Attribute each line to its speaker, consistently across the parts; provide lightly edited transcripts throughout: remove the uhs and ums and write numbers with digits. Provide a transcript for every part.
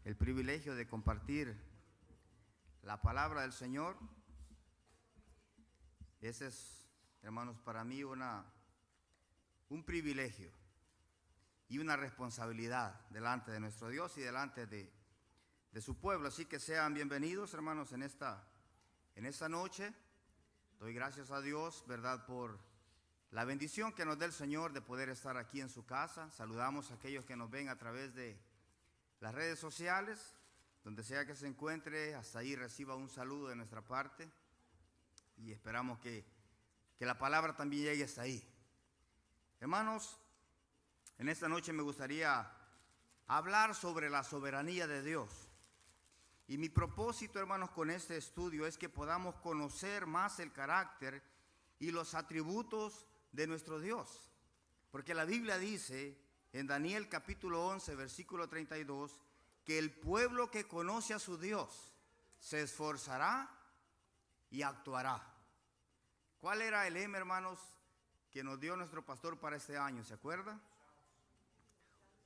Speaker 1: el privilegio de compartir la palabra del Señor. Ese es, hermanos, para mí un privilegio y una responsabilidad delante de nuestro Dios y delante de su pueblo. Así que sean bienvenidos, hermanos, en esta noche. Doy gracias a Dios, ¿verdad?, por la bendición que nos da el Señor de poder estar aquí en su casa. Saludamos a aquellos que nos ven a través de las redes sociales, donde sea que se encuentre, hasta ahí reciba un saludo de nuestra parte y esperamos que la palabra también llegue hasta ahí. Hermanos, en esta noche me gustaría hablar sobre la soberanía de Dios. Y mi propósito, hermanos, con este estudio es que podamos conocer más el carácter y los atributos de nuestro Dios. Porque la Biblia dice en Daniel capítulo 11, versículo 32, que el pueblo que conoce a su Dios se esforzará y actuará. ¿Cuál era el lema, hermanos, que nos dio nuestro pastor para este año? ¿Se acuerda?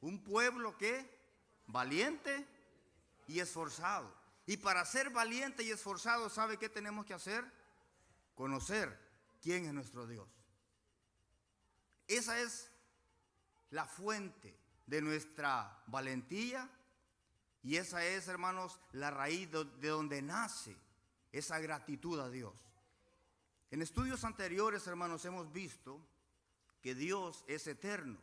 Speaker 1: Un pueblo que valiente y esforzado. Y para ser valiente y esforzado, ¿sabe qué tenemos que hacer? Conocer quién es nuestro Dios. Esa es la fuente de nuestra valentía y esa es, hermanos, la raíz de donde nace esa gratitud a Dios. En estudios anteriores, hermanos, hemos visto que Dios es eterno,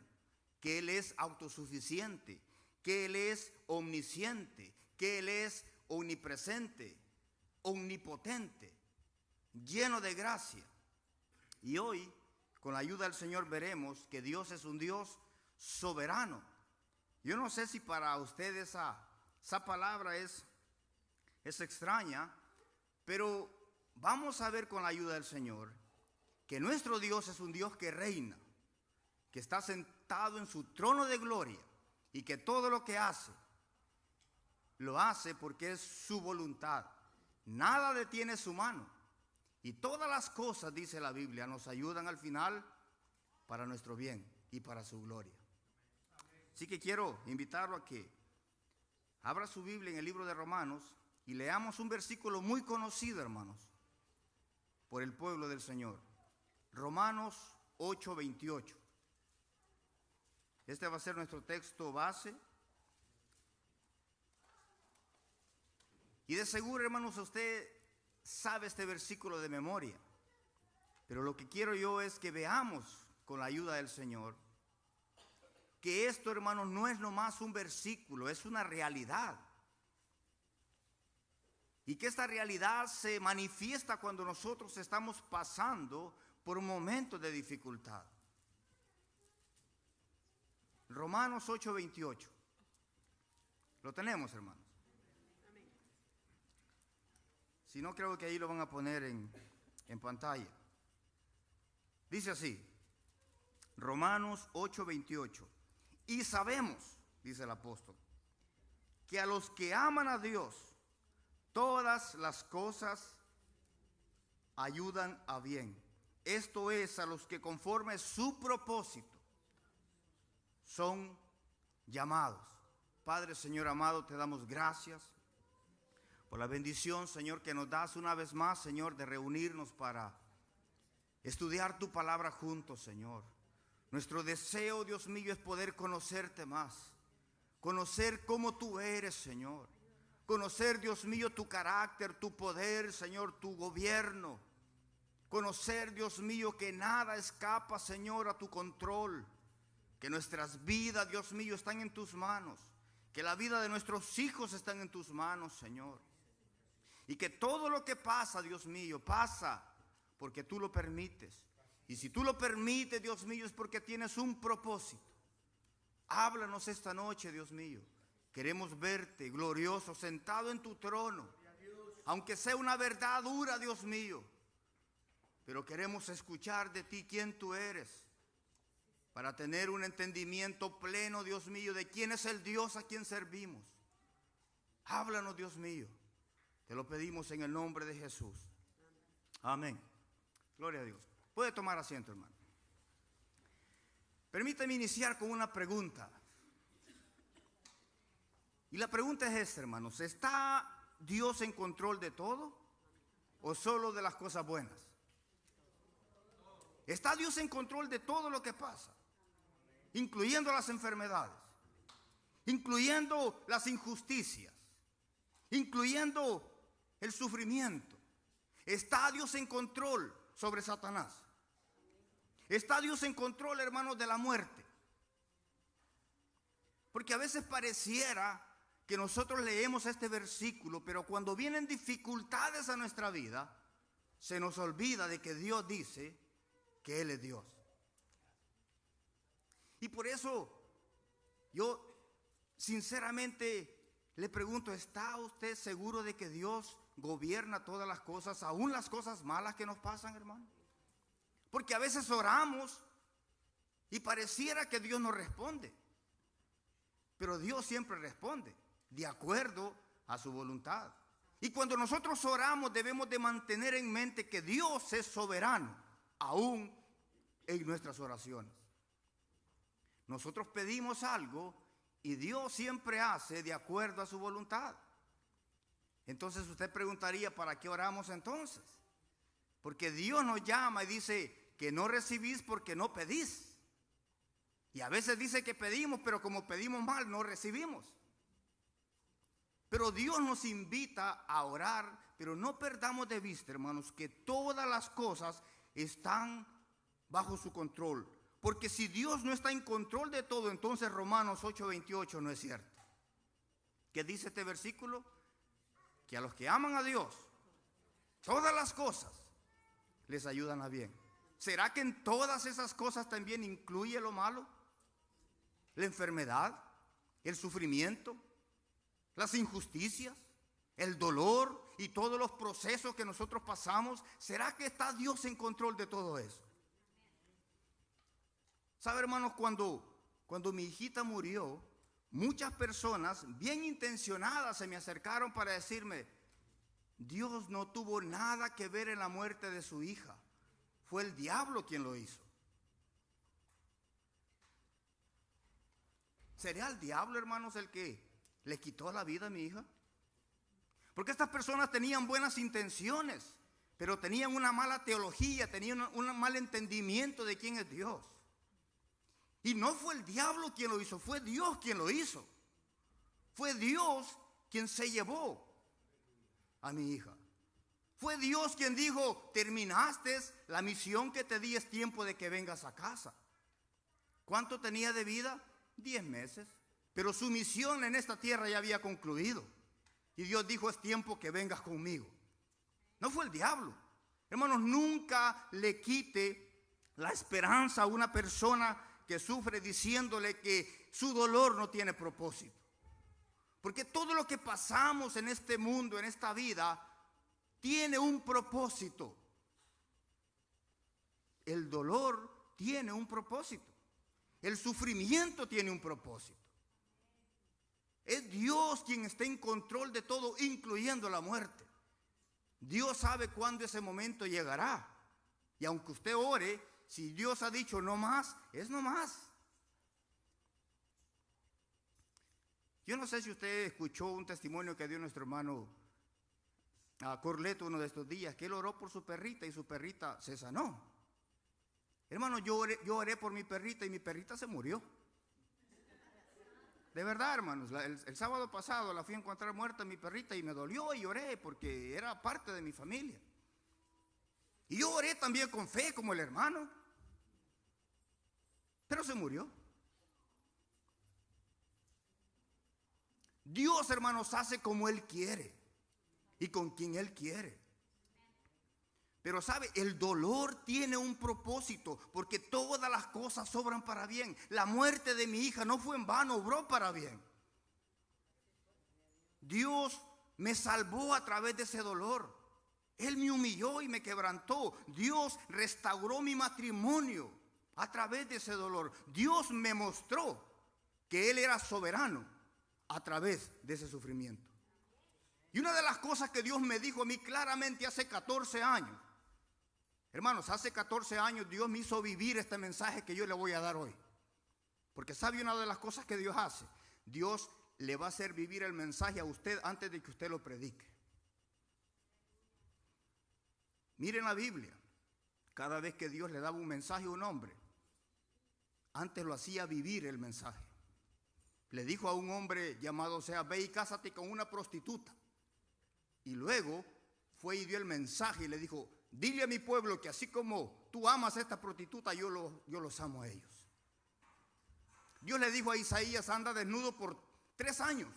Speaker 1: que Él es autosuficiente, que Él es omnisciente, que Él es omnipresente, omnipotente, lleno de gracia. Y hoy, con la ayuda del Señor, veremos que Dios es un Dios soberano. Yo no sé si para ustedes esa palabra es extraña, pero vamos a ver con la ayuda del Señor que nuestro Dios es un Dios que reina, que está sentado en su trono de gloria y que todo lo que hace, lo hace porque es su voluntad. Nada detiene su mano. Y todas las cosas, dice la Biblia, nos ayudan al final para nuestro bien y para su gloria. Así que quiero invitarlo a que abra su Biblia en el libro de Romanos y leamos un versículo muy conocido, hermanos, por el pueblo del Señor. Romanos 8:28. Este va a ser nuestro texto base. Y de seguro, hermanos, usted sabe este versículo de memoria. Pero lo que quiero yo es que veamos con la ayuda del Señor que esto, hermanos, no es nomás un versículo, es una realidad. Y que esta realidad se manifiesta cuando nosotros estamos pasando por un momento de dificultad. Romanos 8:28. Lo tenemos, hermanos. Si no, creo que ahí lo van a poner en pantalla. Dice así, Romanos 8:28. Y sabemos, dice el apóstol, que a los que aman a Dios, todas las cosas ayudan a bien. Esto es, a los que conforme su propósito son llamados. Padre, Señor amado, te damos gracias por la bendición, Señor, que nos das una vez más, Señor, de reunirnos para estudiar tu palabra juntos, Señor. Nuestro deseo, Dios mío, es poder conocerte más, conocer cómo tú eres, Señor. Conocer, Dios mío, tu carácter, tu poder, Señor, tu gobierno. Conocer, Dios mío, que nada escapa, Señor, a tu control. Que nuestras vidas, Dios mío, están en tus manos. Que la vida de nuestros hijos están en tus manos, Señor. Y que todo lo que pasa, Dios mío, pasa porque tú lo permites. Y si tú lo permites, Dios mío, es porque tienes un propósito. Háblanos esta noche, Dios mío. Queremos verte glorioso, sentado en tu trono. Aunque sea una verdad dura, Dios mío. Pero queremos escuchar de ti quién tú eres. Para tener un entendimiento pleno, Dios mío, de quién es el Dios a quien servimos. Háblanos, Dios mío. Te lo pedimos en el nombre de Jesús. Amén. Gloria a Dios. Puede tomar asiento, hermano. Permítame iniciar con una pregunta. Y la pregunta es esta, hermanos: ¿está Dios en control de todo o solo de las cosas buenas? ¿Está Dios en control de todo lo que pasa? Incluyendo las enfermedades, incluyendo las injusticias, incluyendo el sufrimiento. ¿Está Dios en control sobre Satanás? ¿Está Dios en control, hermanos, de la muerte? Porque a veces pareciera que nosotros leemos este versículo, pero cuando vienen dificultades a nuestra vida, se nos olvida de que Dios dice que Él es Dios. Y por eso yo sinceramente le pregunto: ¿está usted seguro de que Dios gobierna todas las cosas, aún las cosas malas que nos pasan, hermano? Porque a veces oramos y pareciera que Dios no responde, pero Dios siempre responde de acuerdo a su voluntad. Y cuando nosotros oramos, debemos de mantener en mente que Dios es soberano, aún en nuestras oraciones. Nosotros pedimos algo y Dios siempre hace de acuerdo a su voluntad. Entonces usted preguntaría: ¿para qué oramos entonces? Porque Dios nos llama y dice que no recibís porque no pedís. Y a veces dice que pedimos, pero como pedimos mal, no recibimos. Pero Dios nos invita a orar, pero no perdamos de vista, hermanos, que todas las cosas están bajo su control. Porque si Dios no está en control de todo, entonces Romanos 8:28 no es cierto. ¿Qué dice este versículo? Que a los que aman a Dios, todas las cosas les ayudan a bien. ¿Será que en todas esas cosas también incluye lo malo? La enfermedad, el sufrimiento, las injusticias, el dolor y todos los procesos que nosotros pasamos. ¿Será que está Dios en control de todo eso? ¿Sabe, hermanos? Cuando mi hijita murió, muchas personas bien intencionadas se me acercaron para decirme: Dios no tuvo nada que ver en la muerte de su hija, fue el diablo quien lo hizo. ¿Sería el diablo, hermanos, el que le quitó la vida a mi hija? Porque estas personas tenían buenas intenciones, pero tenían una mala teología, tenían un mal entendimiento de quién es Dios. Y no fue el diablo quien lo hizo, fue Dios quien lo hizo. Fue Dios quien se llevó a mi hija. Fue Dios quien dijo: terminaste la misión que te di, es tiempo de que vengas a casa. ¿Cuánto tenía de vida? 10 meses. Pero su misión en esta tierra ya había concluido. Y Dios dijo: es tiempo que vengas conmigo. No fue el diablo. Hermanos, nunca le quite la esperanza a una persona que sufre diciéndole que su dolor no tiene propósito. Porque todo lo que pasamos en este mundo, en esta vida, tiene un propósito. El dolor tiene un propósito. El sufrimiento tiene un propósito. Es Dios quien está en control de todo, incluyendo la muerte. Dios sabe cuándo ese momento llegará. Y aunque usted ore, si Dios ha dicho no más, es no más. Yo no sé si usted escuchó un testimonio que dio nuestro hermano Corleto uno de estos días, que él oró por su perrita y su perrita se sanó. Hermano, yo oré por mi perrita y mi perrita se murió. De verdad, hermanos, el sábado pasado la fui a encontrar muerta mi perrita y me dolió y lloré porque era parte de mi familia. Y yo oré también con fe como el hermano, pero se murió. Dios, hermanos, hace como Él quiere y con quien Él quiere. Pero sabe, el dolor tiene un propósito, porque todas las cosas obran para bien. La muerte de mi hija no fue en vano, obró para bien. Dios me salvó a través de ese dolor. Él me humilló y me quebrantó. Dios restauró mi matrimonio a través de ese dolor. Dios me mostró que Él era soberano a través de ese sufrimiento. Y una de las cosas que Dios me dijo a mí claramente hace 14 años, hermanos, hace 14 años Dios me hizo vivir este mensaje que yo le voy a dar hoy. Porque sabe una de las cosas que Dios hace. Dios le va a hacer vivir el mensaje a usted antes de que usted lo predique. Miren la Biblia. Cada vez que Dios le daba un mensaje a un hombre, antes lo hacía vivir el mensaje. Le dijo a un hombre llamado Osea: ve y cásate con una prostituta. Y luego fue y dio el mensaje y le dijo: dile a mi pueblo que así como tú amas a esta prostituta, yo los amo a ellos. Dios le dijo a Isaías: anda desnudo por 3 años.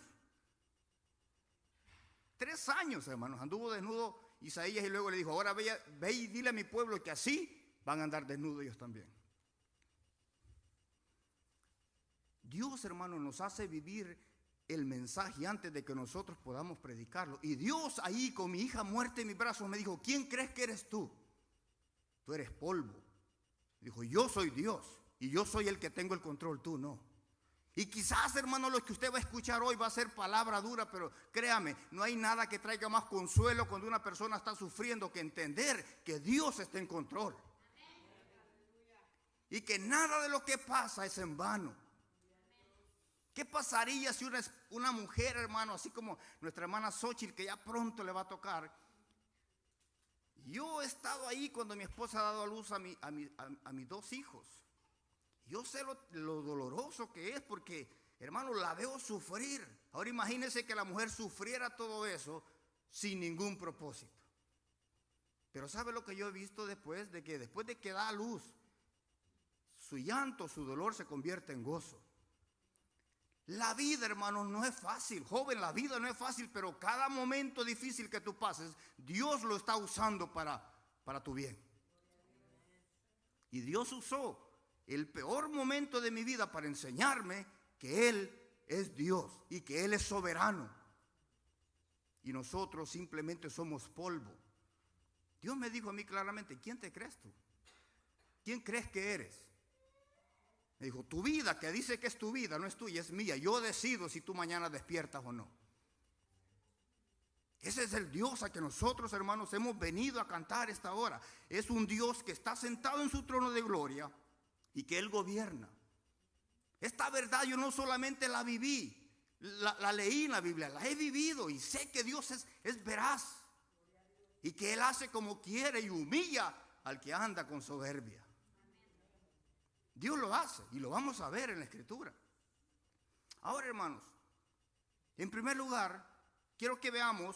Speaker 1: 3 años, hermanos, anduvo desnudo Isaías, y luego le dijo: ahora ve y dile a mi pueblo que así van a andar desnudos ellos también. Dios, hermanos, nos hace vivir el mensaje antes de que nosotros podamos predicarlo. Y Dios ahí con mi hija muerta en mis brazos me dijo: ¿quién crees que eres tú? Tú eres polvo. Dijo: yo soy Dios y yo soy el que tengo el control, tú no. Y quizás, hermano, lo que usted va a escuchar hoy va a ser palabra dura, pero créame, no hay nada que traiga más consuelo cuando una persona está sufriendo que entender que Dios está en control. Y que nada de lo que pasa es en vano. ¿Qué pasaría si una mujer, hermano, así como nuestra hermana Xochitl, que ya pronto le va a tocar? Yo he estado ahí cuando mi esposa ha dado a luz a mis 2 hijos. Yo sé lo doloroso que es, porque, hermano, la veo sufrir. Ahora imagínense que la mujer sufriera todo eso sin ningún propósito. Pero ¿sabe lo que yo he visto después? Después de que da a luz, su llanto, su dolor se convierte en gozo. La vida, hermanos, no es fácil. Joven, la vida no es fácil, pero cada momento difícil que tú pases, Dios lo está usando para tu bien. Y Dios usó el peor momento de mi vida para enseñarme que Él es Dios y que Él es soberano. Y nosotros simplemente somos polvo. Dios me dijo a mí claramente: ¿quién te crees tú? ¿Quién crees que eres? Me dijo: tu vida, que dice que es tu vida, no es tuya, es mía. Yo decido si tú mañana despiertas o no. Ese es el Dios a que nosotros, hermanos, hemos venido a cantar esta hora. Es un Dios que está sentado en su trono de gloria y que Él gobierna. Esta verdad yo no solamente la viví, la leí en la Biblia, la he vivido, y sé que Dios es veraz y que Él hace como quiere y humilla al que anda con soberbia. Dios lo hace y lo vamos a ver en la Escritura. Ahora, hermanos, en primer lugar, quiero que veamos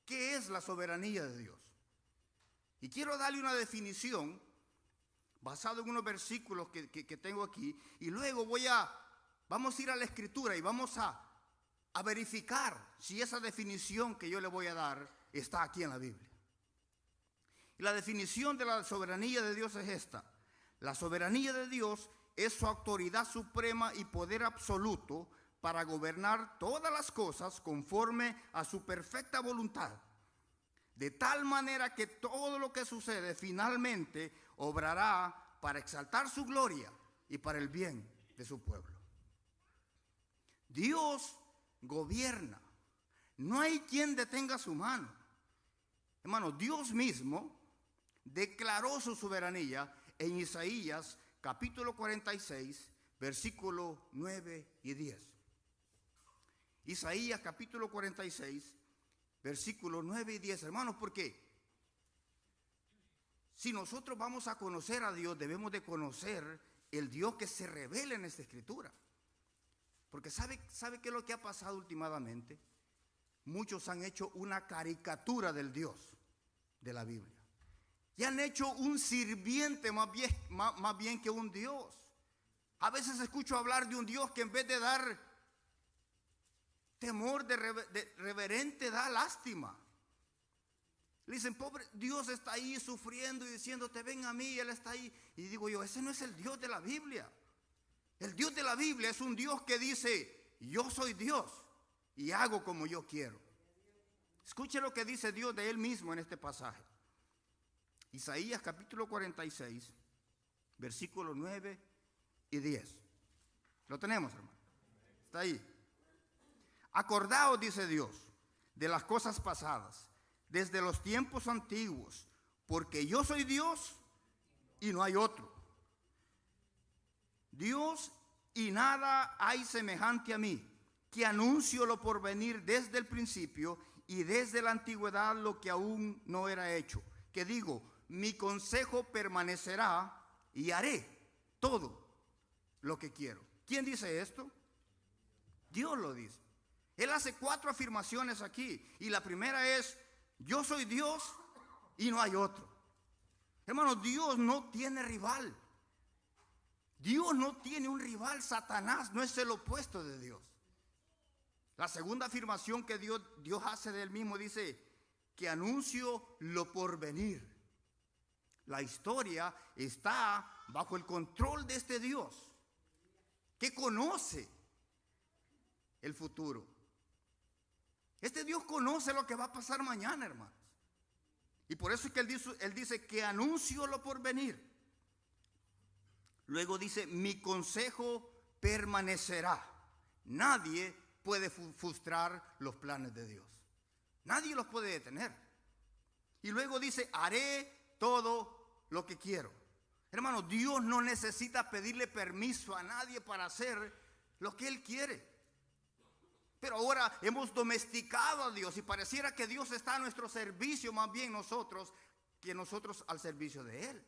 Speaker 1: qué es la soberanía de Dios. Y quiero darle una definición basado en unos versículos que tengo aquí. Y luego vamos a ir a la Escritura y vamos a verificar si esa definición que yo le voy a dar está aquí en la Biblia. Y la definición de la soberanía de Dios es esta: la soberanía de Dios es su autoridad suprema y poder absoluto para gobernar todas las cosas conforme a su perfecta voluntad, de tal manera que todo lo que sucede finalmente obrará para exaltar su gloria y para el bien de su pueblo. Dios gobierna. No hay quien detenga su mano. Hermano, Dios mismo declaró su soberanía en Isaías capítulo 46, versículos 9 y 10. Isaías capítulo 46, versículos 9 y 10, hermanos, porque si nosotros vamos a conocer a Dios, debemos de conocer el Dios que se revela en esta Escritura. Porque ¿sabe qué es lo que ha pasado últimamente? Muchos han hecho una caricatura del Dios de la Biblia. Y han hecho un sirviente más bien que un Dios. A veces escucho hablar de un Dios que en vez de dar temor, de reverente, da lástima. Le dicen: pobre Dios está ahí sufriendo y diciéndote: ven a mí, Él está ahí. Y digo yo: ese no es el Dios de la Biblia. El Dios de la Biblia es un Dios que dice: yo soy Dios y hago como yo quiero. Escuche lo que dice Dios de Él mismo en este pasaje. Isaías capítulo 46, versículos 9 y 10. ¿Lo tenemos, hermano? Está ahí. Acordaos, dice Dios, de las cosas pasadas, desde los tiempos antiguos, porque yo soy Dios y no hay otro. Dios y nada hay semejante a mí. que anuncio lo por venir desde el principio y desde la antigüedad lo que aún no era hecho. Que digo, mi consejo permanecerá y haré todo lo que quiero. ¿Quién dice esto? Dios lo dice. Él hace 4 afirmaciones aquí. Y la primera es, yo soy Dios y no hay otro. Hermanos, Dios no tiene rival. Dios no tiene un rival. Satanás no es el opuesto de Dios. La segunda afirmación que Dios hace de él mismo dice que anuncio lo por venir. La historia está bajo el control de este Dios que conoce el futuro. Este Dios conoce lo que va a pasar mañana, hermanos. Y por eso es que él dice que anuncio lo por venir. Luego dice, mi consejo permanecerá. Nadie puede frustrar los planes de Dios. Nadie los puede detener. Y luego dice, haré todo lo que quiero. Hermano, Dios no necesita pedirle permiso a nadie para hacer lo que Él quiere. Pero ahora hemos domesticado a Dios y pareciera que Dios está a nuestro servicio, más bien nosotros, que nosotros al servicio de Él.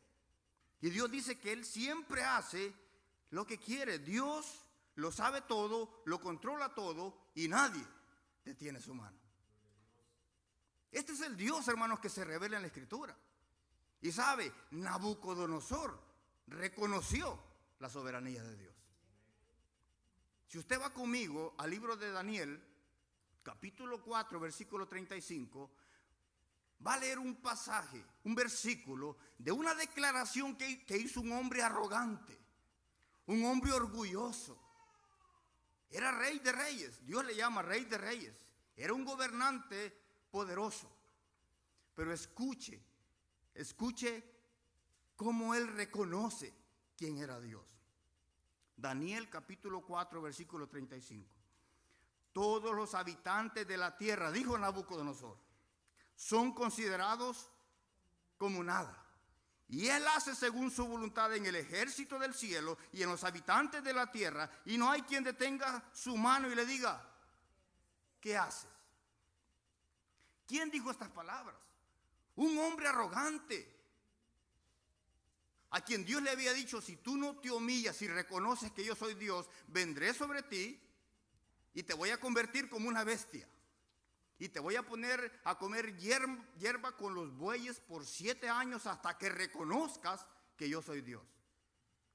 Speaker 1: Y Dios dice que Él siempre hace lo que quiere. Dios lo sabe todo, lo controla todo y nadie detiene su mano. Este es el Dios, hermanos, que se revela en la Escritura. Y sabe, Nabucodonosor reconoció la soberanía de Dios. Si usted va conmigo al libro de Daniel, capítulo 4, versículo 35, va a leer un pasaje, un versículo de una declaración que hizo un hombre arrogante, un hombre orgulloso. Era rey de reyes, Dios le llama rey de reyes. Era un gobernante poderoso. Pero escuche cómo él reconoce quién era Dios. Daniel capítulo 4, versículo 35. Todos los habitantes de la tierra, dijo Nabucodonosor, son considerados como nada. Y Él hace según su voluntad en el ejército del cielo y en los habitantes de la tierra. Y no hay quien detenga su mano y le diga, ¿qué haces? ¿Quién dijo estas palabras? Un hombre arrogante, a quien Dios le había dicho, si tú no te humillas y reconoces que yo soy Dios, vendré sobre ti y te voy a convertir como una bestia. Y te voy a poner a comer hierba con los bueyes por 7 años hasta que reconozcas que yo soy Dios.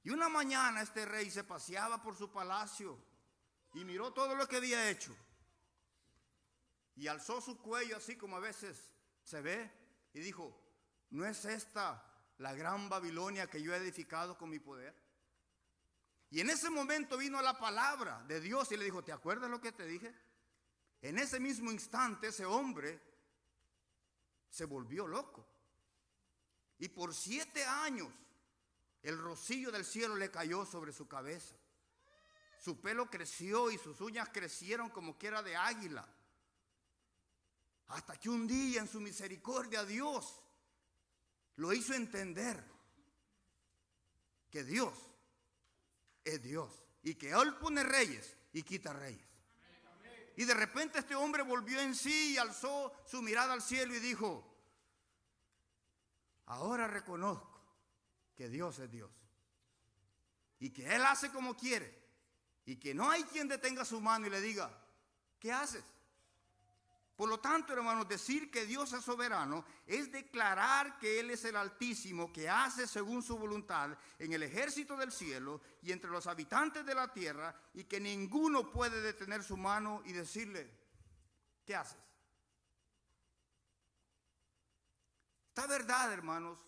Speaker 1: Y una mañana este rey se paseaba por su palacio y miró todo lo que había hecho. Y alzó su cuello así como a veces se ve y dijo, ¿no es esta la gran Babilonia que yo he edificado con mi poder? Y en ese momento vino la palabra de Dios y le dijo, ¿te acuerdas lo que te dije? En ese mismo instante ese hombre se volvió loco. Y por 7 años el rocío del cielo le cayó sobre su cabeza. Su pelo creció y sus uñas crecieron como que era de águila. Hasta que un día en su misericordia Dios lo hizo entender que Dios es Dios y que Él pone reyes y quita reyes. Y de repente este hombre volvió en sí y alzó su mirada al cielo y dijo, ahora reconozco que Dios es Dios y que Él hace como quiere y que no hay quien detenga su mano y le diga, ¿qué haces? Por lo tanto, hermanos, decir que Dios es soberano es declarar que Él es el Altísimo, que hace según su voluntad en el ejército del cielo y entre los habitantes de la tierra, y que ninguno puede detener su mano y decirle, ¿qué haces? Esta verdad, hermanos,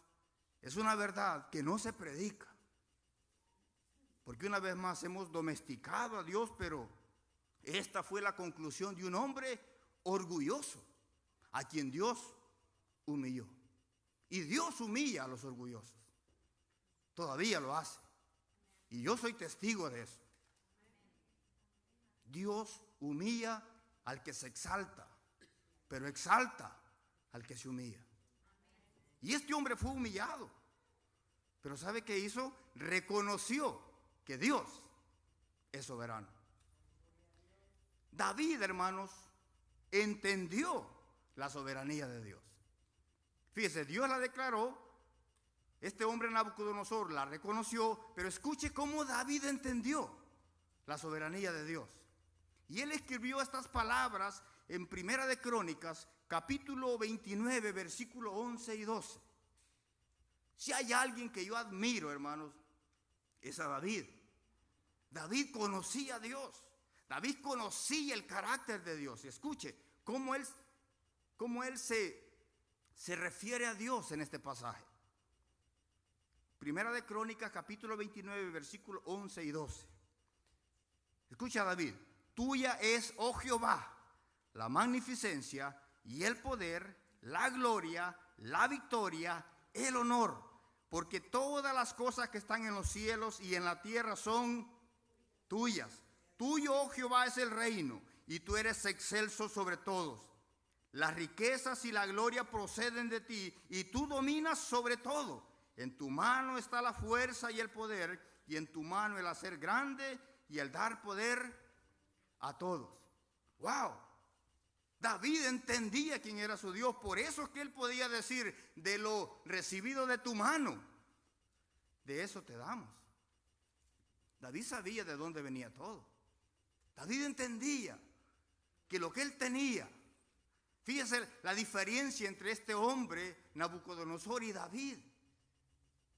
Speaker 1: es una verdad que no se predica, porque una vez más hemos domesticado a Dios, pero esta fue la conclusión de un hombre orgulloso, a quien Dios humilló. Y Dios humilla a los orgullosos. Todavía lo hace. Y yo soy testigo de eso. Dios humilla al que se exalta, pero exalta al que se humilla. Y este hombre fue humillado. Pero ¿sabe qué hizo? Reconoció que Dios es soberano. David, hermanos, entendió la soberanía de Dios. Fíjese, Dios la declaró, este hombre Nabucodonosor la reconoció, pero escuche cómo David entendió la soberanía de Dios. Y él escribió estas palabras en Primera de Crónicas, capítulo 29, versículo 11 y 12. Si hay alguien que yo admiro, hermanos, es a David. David conocía a Dios. David conocía el carácter de Dios. Y escuche cómo él se refiere a Dios en este pasaje. Primera de Crónicas, capítulo 29, versículos 11 y 12. Escucha, David: tuya es, oh Jehová, la magnificencia y el poder, la gloria, la victoria, el honor, porque todas las cosas que están en los cielos y en la tierra son tuyas. Tuyo, oh Jehová, es el reino, y tú eres excelso sobre todos. Las riquezas y la gloria proceden de ti, y tú dominas sobre todo. En tu mano está la fuerza y el poder, y en tu mano el hacer grande y el dar poder a todos. ¡Wow! David entendía quién era su Dios, por eso es que él podía decir: de lo recibido de tu mano, de eso te damos. David sabía de dónde venía todo. David entendía que lo que él tenía, fíjese la diferencia entre este hombre Nabucodonosor y David.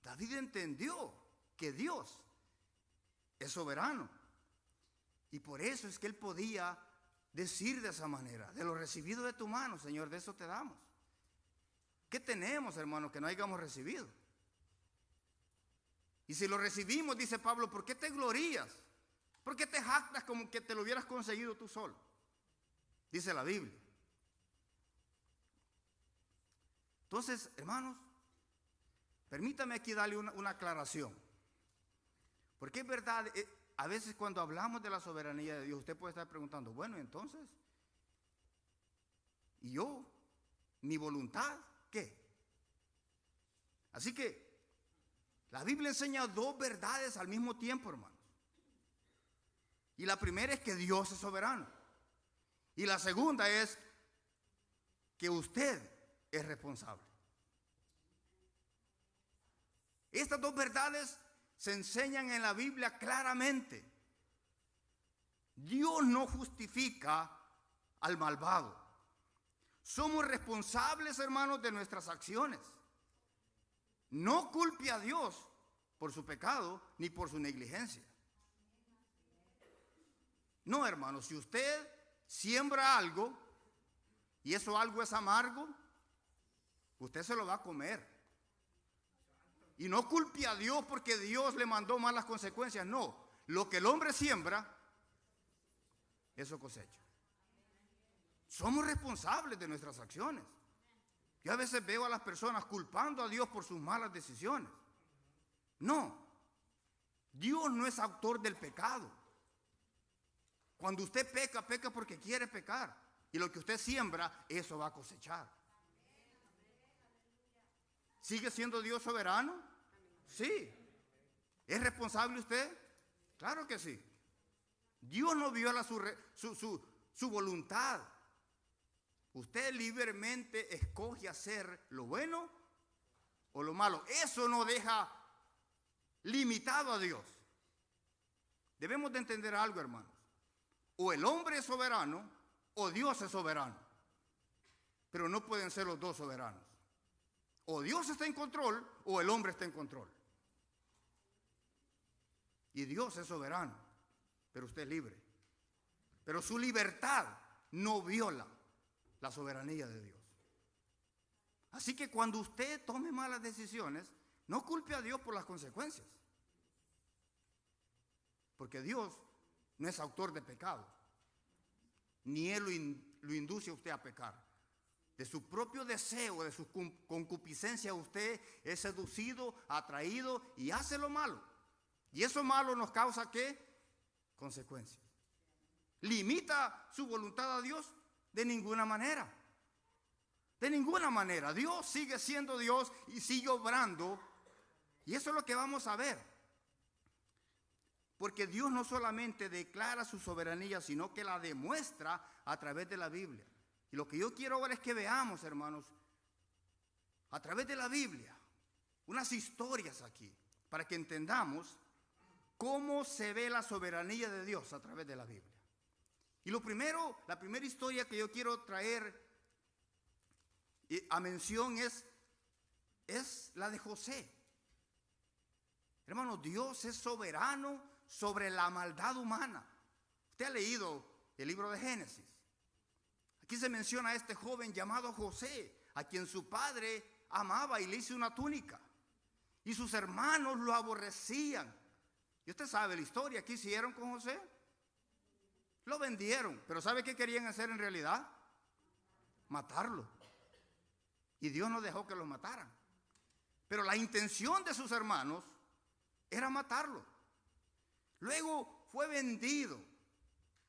Speaker 1: David entendió que Dios es soberano, y por eso es que él podía decir de esa manera: de lo recibido de tu mano, Señor, de eso te damos. ¿Qué tenemos, hermanos, que no hayamos recibido? Y si lo recibimos, dice Pablo, ¿por qué te glorías? ¿Por qué te jactas como que te lo hubieras conseguido tú solo? Dice la Biblia. Entonces, hermanos, permítame aquí darle una aclaración. Porque es verdad, a veces cuando hablamos de la soberanía de Dios, usted puede estar preguntando: bueno, entonces, ¿y yo? ¿Mi voluntad? ¿Qué? Así que la Biblia enseña dos verdades al mismo tiempo, hermanos. Y la primera es que Dios es soberano. Y la segunda es que usted es responsable. Estas dos verdades se enseñan en la Biblia claramente. Dios no justifica al malvado. Somos responsables, hermanos, de nuestras acciones. No culpe a Dios por su pecado ni por su negligencia. No, hermanos, si usted siembra algo y eso algo es amargo, usted se lo va a comer. Y no culpe a Dios porque Dios le mandó malas consecuencias. No, lo que el hombre siembra, eso cosecha. Somos responsables de nuestras acciones. Yo a veces veo a las personas culpando a Dios por sus malas decisiones. No, Dios no es autor del pecado. Cuando usted peca, peca porque quiere pecar. Y lo que usted siembra, eso va a cosechar. ¿Sigue siendo Dios soberano? Sí. ¿Es responsable usted? Claro que sí. Dios no viola su voluntad. Usted libremente escoge hacer lo bueno o lo malo. Eso no deja limitado a Dios. Debemos de entender algo, hermanos. O el hombre es soberano o Dios es soberano. Pero no pueden ser los dos soberanos. O Dios está en control o el hombre está en control. Y Dios es soberano, pero usted es libre. Pero su libertad no viola la soberanía de Dios. Así que cuando usted tome malas decisiones, no culpe a Dios por las consecuencias. Porque Dios no es autor de pecado, ni Él lo induce a usted a pecar. De su propio deseo, de su concupiscencia, usted es seducido, atraído y hace lo malo. Y eso malo nos causa ¿qué? Consecuencias. ¿Limita su voluntad a Dios? De ninguna manera. De ninguna manera. Dios sigue siendo Dios y sigue obrando. Y eso es lo que vamos a ver. Porque Dios no solamente declara su soberanía, sino que la demuestra a través de la Biblia. Y lo que yo quiero ahora es que veamos, hermanos, a través de la Biblia, unas historias aquí, para que entendamos cómo se ve la soberanía de Dios a través de la Biblia. Y lo primero, la primera historia que yo quiero traer a mención es la de José. Hermano, Dios es soberano sobre la maldad humana. Usted ha leído el libro de Génesis. Aquí se menciona a este joven llamado José, a quien su padre amaba y le hizo una túnica. Y sus hermanos lo aborrecían. Y usted sabe la historia. ¿Qué hicieron con José? Lo vendieron. Pero ¿sabe qué querían hacer en realidad? Matarlo. Y Dios no dejó que lo mataran. Pero la intención de sus hermanos era matarlo. Luego fue vendido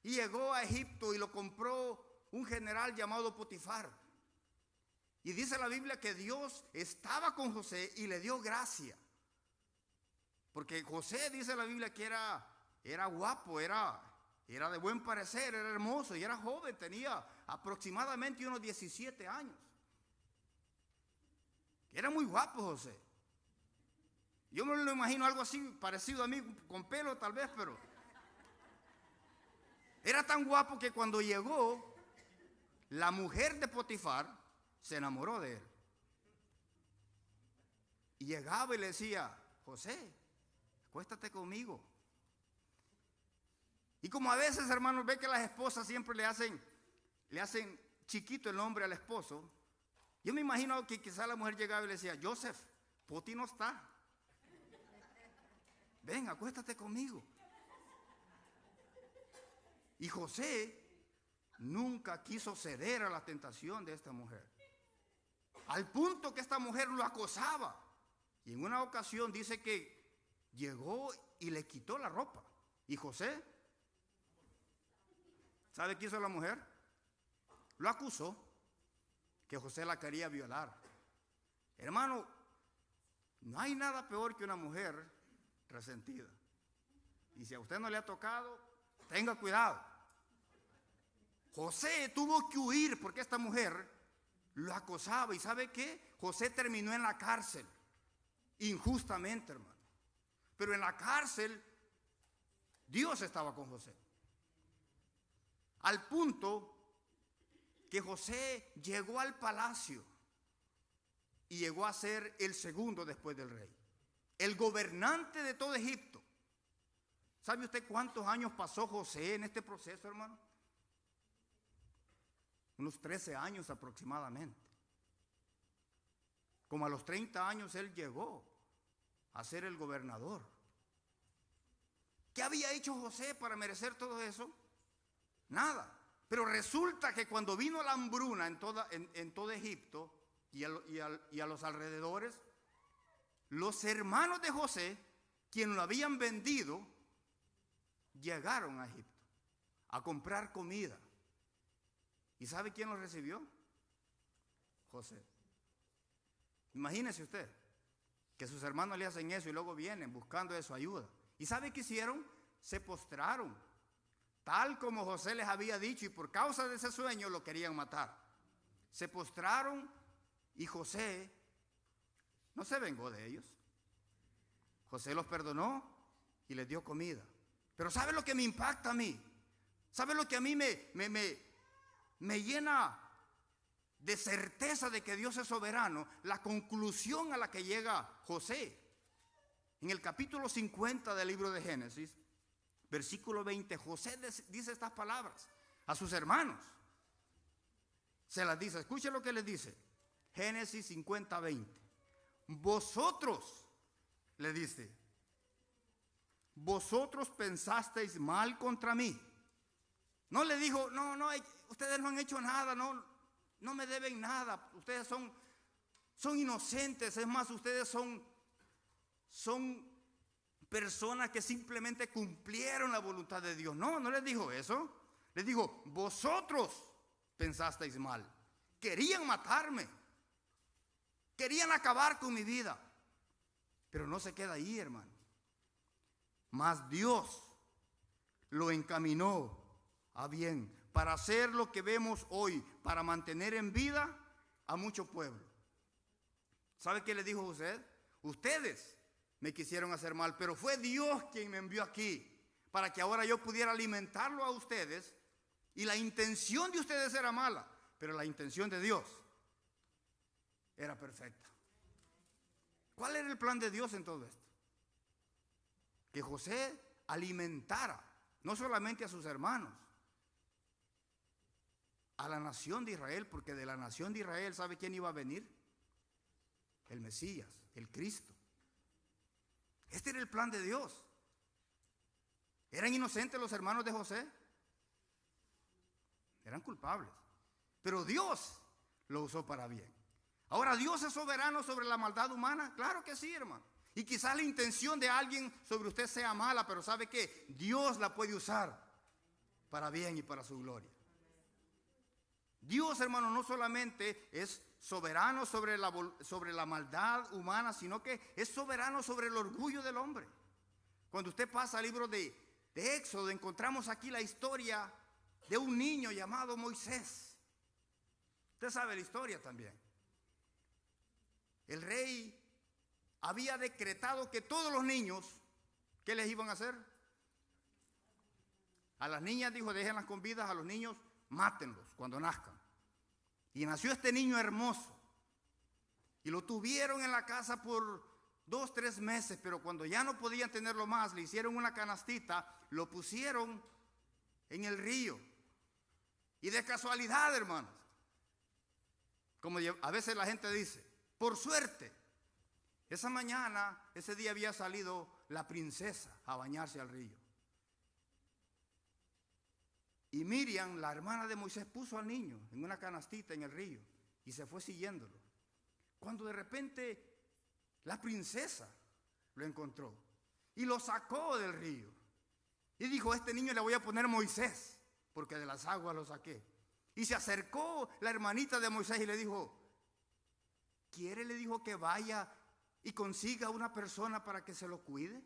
Speaker 1: y llegó a Egipto y lo compró un general llamado Potifar. Y dice la Biblia que Dios estaba con José y le dio gracia. Porque José, dice la Biblia, que era guapo, era de buen parecer, era hermoso y era joven, tenía aproximadamente unos 17 años. Era muy guapo José. Yo me lo imagino algo así, parecido a mí, con pelo tal vez, pero era tan guapo que cuando llegó, la mujer de Potifar se enamoró de él. Y llegaba y le decía: José, acuéstate conmigo. Y como a veces, hermanos, ve que las esposas siempre le hacen chiquito el nombre al esposo, yo me imagino que quizá la mujer llegaba y le decía: Joseph, Poti no está. Ven, acuéstate conmigo. Y José nunca quiso ceder a la tentación de esta mujer. Al punto que esta mujer lo acosaba. Y en una ocasión dice que llegó y le quitó la ropa. Y José, ¿sabe qué hizo la mujer? Lo acusó que José la quería violar. Hermano, no hay nada peor que una mujer resentida. Y si a usted no le ha tocado, tenga cuidado. José tuvo que huir porque esta mujer lo acosaba. ¿Y sabe qué? José terminó en la cárcel, injustamente, hermano. Pero en la cárcel, Dios estaba con José. Al punto que José llegó al palacio y llegó a ser el segundo después del rey, el gobernante de todo Egipto. ¿Sabe usted cuántos años pasó José en este proceso, hermano? Unos 13 años aproximadamente. Como a los 30 años él llegó a ser el gobernador. ¿Qué había hecho José para merecer todo eso? Nada. Pero resulta que cuando vino la hambruna en todo Egipto y a los alrededores, los hermanos de José, quienes lo habían vendido, llegaron a Egipto a comprar comida. ¿Y sabe quién los recibió? José. Imagínese usted que sus hermanos le hacen eso y luego vienen buscando de su ayuda. ¿Y sabe qué hicieron? Se postraron, tal como José les había dicho, y por causa de ese sueño lo querían matar. Se postraron y José no se vengó de ellos. José los perdonó y les dio comida. Pero ¿sabe lo que me impacta a mí? ¿Sabe lo que a mí me llena de certeza de que Dios es soberano? La conclusión a la que llega José. En el capítulo 50 del libro de Génesis, versículo 20, José dice estas palabras a sus hermanos. Se las dice, escuche lo que les dice. Génesis 50, 20. Vosotros, le dice, vosotros pensasteis mal contra mí. No le dijo, no, ustedes no han hecho nada, no me deben nada, ustedes son inocentes, es más, ustedes son personas que simplemente cumplieron la voluntad de Dios. No les dijo eso. Les dijo, vosotros pensasteis mal, querían matarme, querían acabar con mi vida. Pero no se queda ahí, hermano. mas Dios lo encaminó a bien para hacer lo que vemos hoy, para mantener en vida a mucho pueblo. ¿Sabe qué le dijo José? Ustedes me quisieron hacer mal, pero fue Dios quien me envió aquí para que ahora yo pudiera alimentarlo a ustedes, y la intención de ustedes era mala, pero la intención de Dios era perfecta. ¿Cuál era el plan de Dios en todo esto? Que José alimentara no solamente a sus hermanos, a la nación de Israel, porque de la nación de Israel, ¿sabe quién iba a venir? El Mesías, el Cristo. Este era el plan de Dios. ¿Eran inocentes los hermanos de José? Eran culpables, pero Dios lo usó para bien. Ahora, ¿Dios es soberano sobre la maldad humana? Claro que sí, hermano. Y quizás la intención de alguien sobre usted sea mala, pero ¿sabe qué? Dios la puede usar para bien y para su gloria. Dios, hermano, no solamente es soberano sobre la maldad humana, sino que es soberano sobre el orgullo del hombre. Cuando usted pasa al libro de Éxodo, encontramos aquí la historia de un niño llamado Moisés. Usted sabe la historia también. El rey había decretado que todos los niños, ¿qué les iban a hacer? A las niñas dijo, déjenlas con vidas, a los niños mátenlos cuando nazcan. Y nació este niño hermoso, y lo tuvieron en la casa por 2, 3 meses, pero cuando ya no podían tenerlo más, le hicieron una canastita, lo pusieron en el río. Y de casualidad, hermanos, como a veces la gente dice, por suerte, esa mañana, ese día había salido la princesa a bañarse al río. Y Miriam, la hermana de Moisés, puso al niño en una canastita en el río y se fue siguiéndolo. Cuando de repente la princesa lo encontró y lo sacó del río. Y dijo, a este niño le voy a poner Moisés, porque de las aguas lo saqué. Y se acercó la hermanita de Moisés y le dijo, ¿quiere? Le dijo que vaya y consiga una persona para que se lo cuide.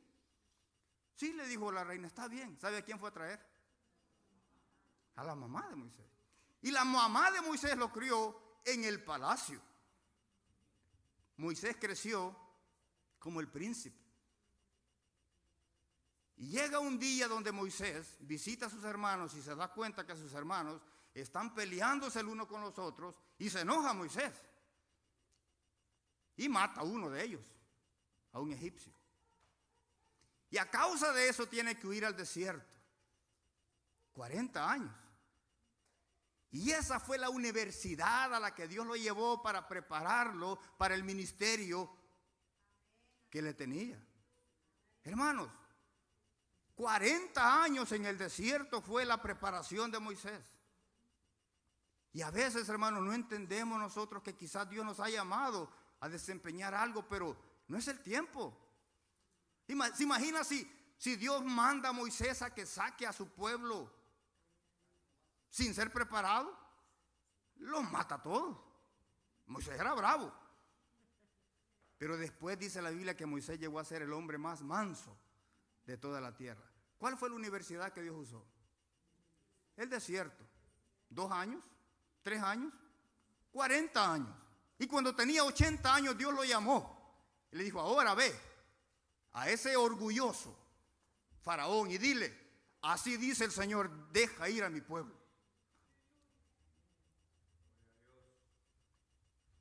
Speaker 1: Sí, le dijo la reina, está bien. ¿Sabe a quién fue a traer? A la mamá de Moisés. Y la mamá de Moisés lo crió en el palacio. Moisés creció como el príncipe. Y llega un día donde Moisés visita a sus hermanos y se da cuenta que sus hermanos están peleándose el uno con los otros, y se enoja Moisés y mata a uno de ellos, a un egipcio. Y a causa de eso tiene que huir al desierto 40 años. Y esa fue la universidad a la que Dios lo llevó para prepararlo para el ministerio que le tenía. Hermanos, 40 años en el desierto fue la preparación de Moisés. Y a veces, hermanos, no entendemos nosotros que quizás Dios nos ha llamado a desempeñar algo, pero no es el tiempo. ¿Se imagina si Dios manda a Moisés a que saque a su pueblo sin ser preparado? Los mata a todos. Moisés era bravo. Pero después dice la Biblia que Moisés llegó a ser el hombre más manso de toda la tierra. ¿Cuál fue la universidad que Dios usó? El desierto. 2 años, 3 años, 40 años. Y cuando tenía 80 años Dios lo llamó y le dijo, ahora ve a ese orgulloso faraón y dile, así dice el Señor, deja ir a mi pueblo.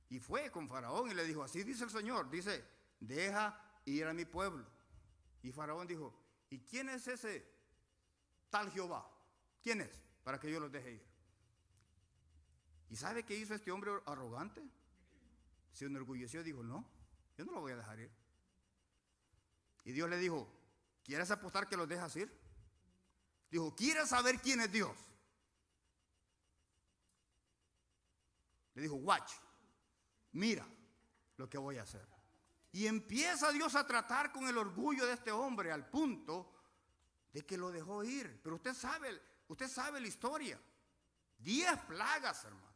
Speaker 1: Y fue con Faraón y le dijo, así dice el Señor, dice, deja ir a mi pueblo. Y Faraón dijo, ¿y quién es ese tal Jehová? ¿Quién es? Para que yo los deje ir. ¿Y sabe qué hizo este hombre arrogante? Se enorgulleció y dijo, no, yo no lo voy a dejar ir. Y Dios le dijo, ¿quieres apostar que los dejas ir? Dijo, ¿quieres saber quién es Dios? Le dijo, watch, mira lo que voy a hacer. Y empieza Dios a tratar con el orgullo de este hombre al punto de que lo dejó ir. Pero usted sabe la historia. 10 plagas, hermano.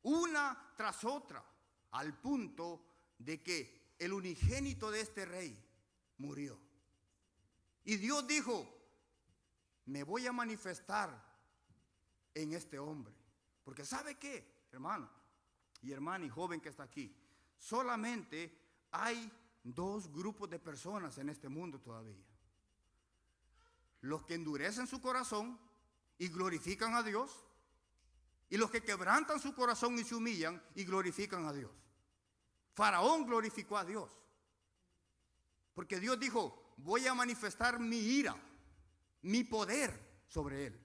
Speaker 1: Una tras otra, al punto de que el unigénito de este rey murió. Y Dios dijo, me voy a manifestar en este hombre. Porque ¿sabe qué, hermano y hermana y joven que está aquí? Solamente hay dos grupos de personas en este mundo todavía. Los que endurecen su corazón y glorifican a Dios, y los que quebrantan su corazón y se humillan y glorifican a Dios. Faraón glorificó a Dios, porque Dios dijo, voy a manifestar mi ira, mi poder sobre él.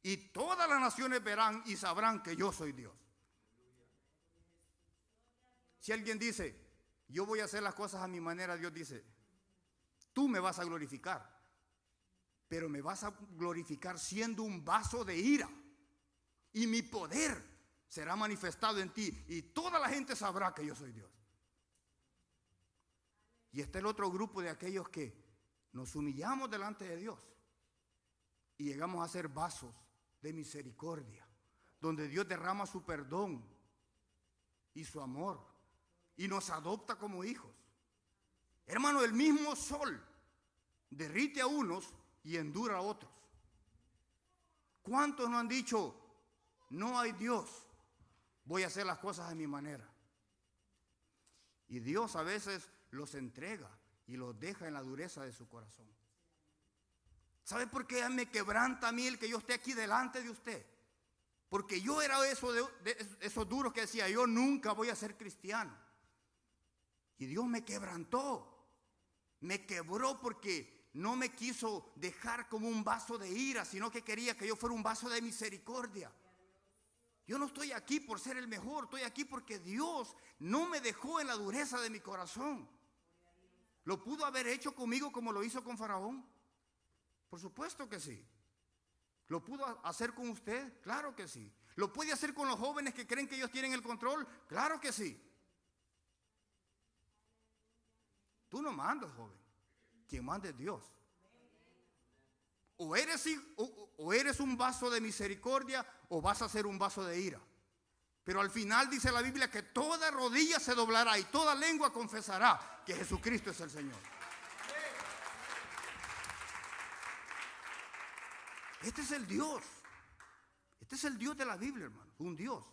Speaker 1: Y todas las naciones verán y sabrán que yo soy Dios. Si alguien dice, yo voy a hacer las cosas a mi manera, Dios dice, tú me vas a glorificar, pero me vas a glorificar siendo un vaso de ira. Y mi poder será manifestado en ti y toda la gente sabrá que yo soy Dios. Y está el otro grupo de aquellos que nos humillamos delante de Dios y llegamos a ser vasos de misericordia, donde Dios derrama su perdón y su amor y nos adopta como hijos. Hermano, el mismo sol derrite a unos y endura a otros. ¿Cuántos no han dicho, no hay Dios, voy a hacer las cosas a mi manera? Y Dios a veces los entrega y los deja en la dureza de su corazón. ¿Sabe por qué me quebranta a mí el que yo esté aquí delante de usted? Porque yo era esos duros que decía, yo nunca voy a ser cristiano. Y Dios me quebrantó, me quebró porque no me quiso dejar como un vaso de ira, sino que quería que yo fuera un vaso de misericordia. Yo no estoy aquí por ser el mejor, estoy aquí porque Dios no me dejó en la dureza de mi corazón. ¿Lo pudo haber hecho conmigo como lo hizo con Faraón? Por supuesto que sí. ¿Lo pudo hacer con usted? Claro que sí. ¿Lo puede hacer con los jóvenes que creen que ellos tienen el control? Claro que sí. Tú no mandas, joven. Quien manda es Dios. O eres un vaso de misericordia o vas a ser un vaso de ira. Pero al final dice la Biblia que toda rodilla se doblará y toda lengua confesará que Jesucristo es el Señor. Este es el Dios. Este es el Dios de la Biblia, hermano. Un Dios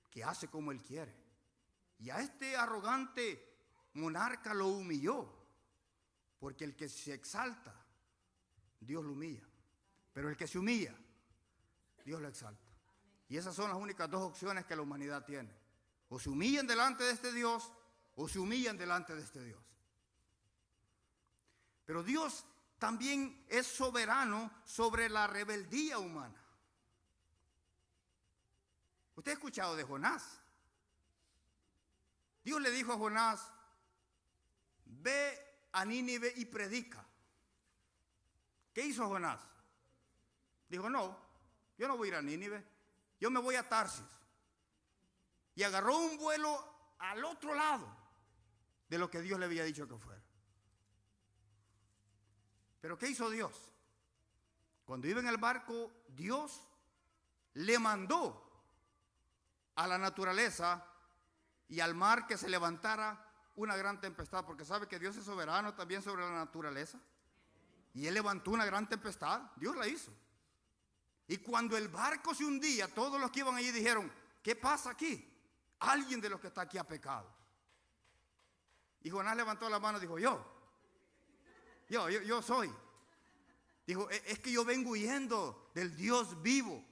Speaker 1: que hace como Él quiere. Y a este arrogante monarca lo humilló. Porque el que se exalta, Dios lo humilla. Pero el que se humilla, Dios lo exalta. Y esas son las únicas dos opciones que la humanidad tiene. O se humillan delante de este Dios, o se humillan delante de este Dios. Pero Dios también es soberano sobre la rebeldía humana. ¿Usted ha escuchado de Jonás? Dios le dijo a Jonás, ve a Nínive y predica. ¿Qué hizo Jonás? Dijo, no, yo no voy a ir a Nínive, yo me voy a Tarsis. Y agarró un vuelo al otro lado de lo que Dios le había dicho que fuera. Pero ¿qué hizo Dios? Cuando iba en el barco, Dios le mandó a la naturaleza y al mar que se levantara una gran tempestad, porque sabe que Dios es soberano también sobre la naturaleza. Y Él levantó una gran tempestad, Dios la hizo. Y cuando el barco se hundía, todos los que iban allí dijeron, ¿qué pasa aquí? Alguien de los que está aquí ha pecado. Y Jonás levantó la mano y dijo, yo soy. Dijo, es que yo vengo huyendo del Dios vivo.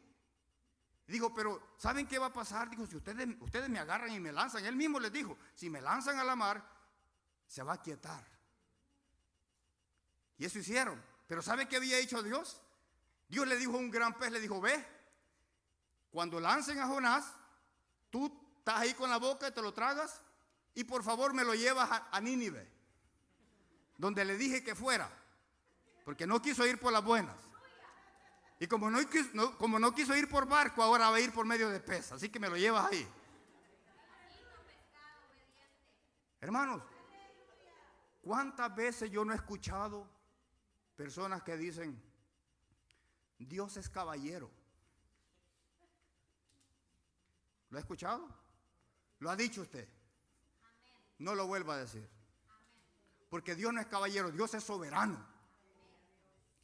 Speaker 1: Dijo, pero ¿saben qué va a pasar? Dijo, si ustedes me agarran y me lanzan, él mismo les dijo, si me lanzan a la mar, se va a quietar. Y eso hicieron. Pero ¿sabe qué había hecho Dios? Dios le dijo a un gran pez, le dijo, ve, cuando lancen a Jonás, tú estás ahí con la boca y te lo tragas, y por favor me lo llevas a Nínive, donde le dije que fuera, porque no quiso ir por las buenas. Y como no quiso ir por barco, ahora va a ir por medio de pez, así que me lo llevas ahí. Hermanos, ¿cuántas veces yo no he escuchado personas que dicen, Dios es caballero? ¿Lo ha escuchado? ¿Lo ha dicho usted? No lo vuelva a decir. Porque Dios no es caballero, Dios es soberano.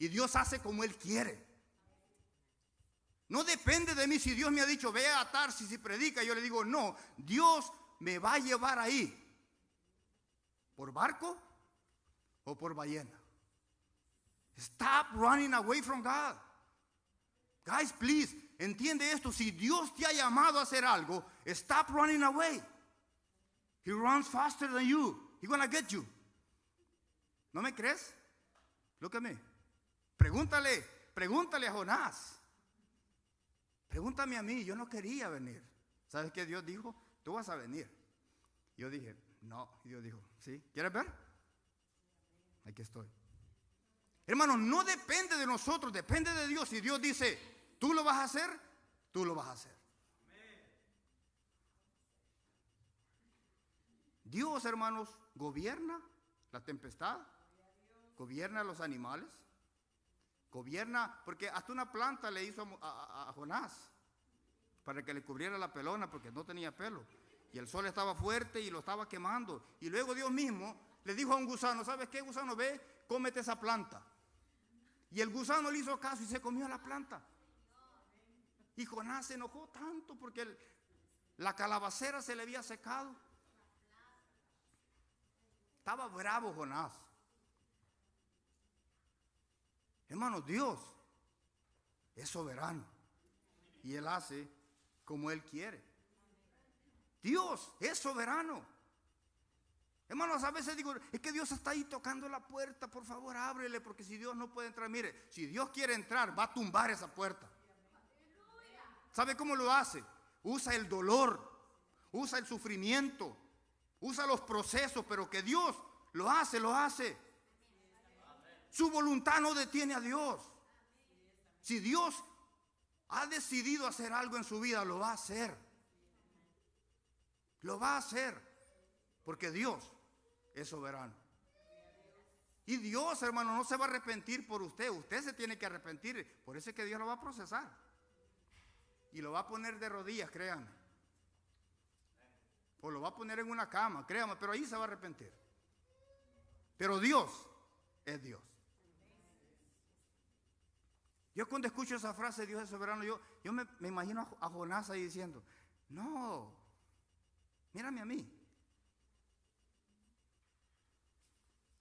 Speaker 1: Y Dios hace como Él quiere. No depende de mí. Si Dios me ha dicho, ve a Tarsis y predica, yo le digo, no, Dios me va a llevar ahí. ¿Por barco o por ballena? Stop running away from God. Guys, please, entiende esto. Si Dios te ha llamado a hacer algo, stop running away. He runs faster than you. He's gonna get you. ¿No me crees? Look at me. Pregúntale a Jonás. Pregúntame a mí. Yo no quería venir. ¿Sabes qué Dios dijo? Tú vas a venir. Yo dije, no. Y Dios dijo, ¿sí? ¿Quieres ver? Aquí estoy. Hermano, no depende de nosotros, depende de Dios. Si Dios dice, tú lo vas a hacer, tú lo vas a hacer. Dios, hermanos, gobierna la tempestad, gobierna los animales, gobierna, porque hasta una planta le hizo a Jonás para que le cubriera la pelona porque no tenía pelo. Y el sol estaba fuerte y lo estaba quemando. Y luego Dios mismo le dijo a un gusano, ¿sabes qué, gusano? Ve, cómete esa planta. Y el gusano le hizo caso y se comió la planta. Y Jonás se enojó tanto porque la calabacera se le había secado. Estaba bravo Jonás. Hermano, Dios es soberano y Él hace como Él quiere. Dios es soberano. Hermanos, a veces digo, es que Dios está ahí tocando la puerta, por favor ábrele, porque si Dios no puede entrar, mire, si Dios quiere entrar, va a tumbar esa puerta. ¿Sabe cómo lo hace? Usa el dolor, usa el sufrimiento, usa los procesos, pero que Dios lo hace, lo hace. Su voluntad no detiene a Dios. Si Dios ha decidido hacer algo en su vida, lo va a hacer. Lo va a hacer, porque Dios es soberano. Y Dios, hermano, no se va a arrepentir por usted. Usted se tiene que arrepentir. Por eso es que Dios lo va a procesar. Y lo va a poner de rodillas, créanme. O lo va a poner en una cama, créanme, pero ahí se va a arrepentir. Pero Dios es Dios. Yo cuando escucho esa frase, Dios es soberano, yo me imagino a Jonás ahí diciendo, no, mírame a mí.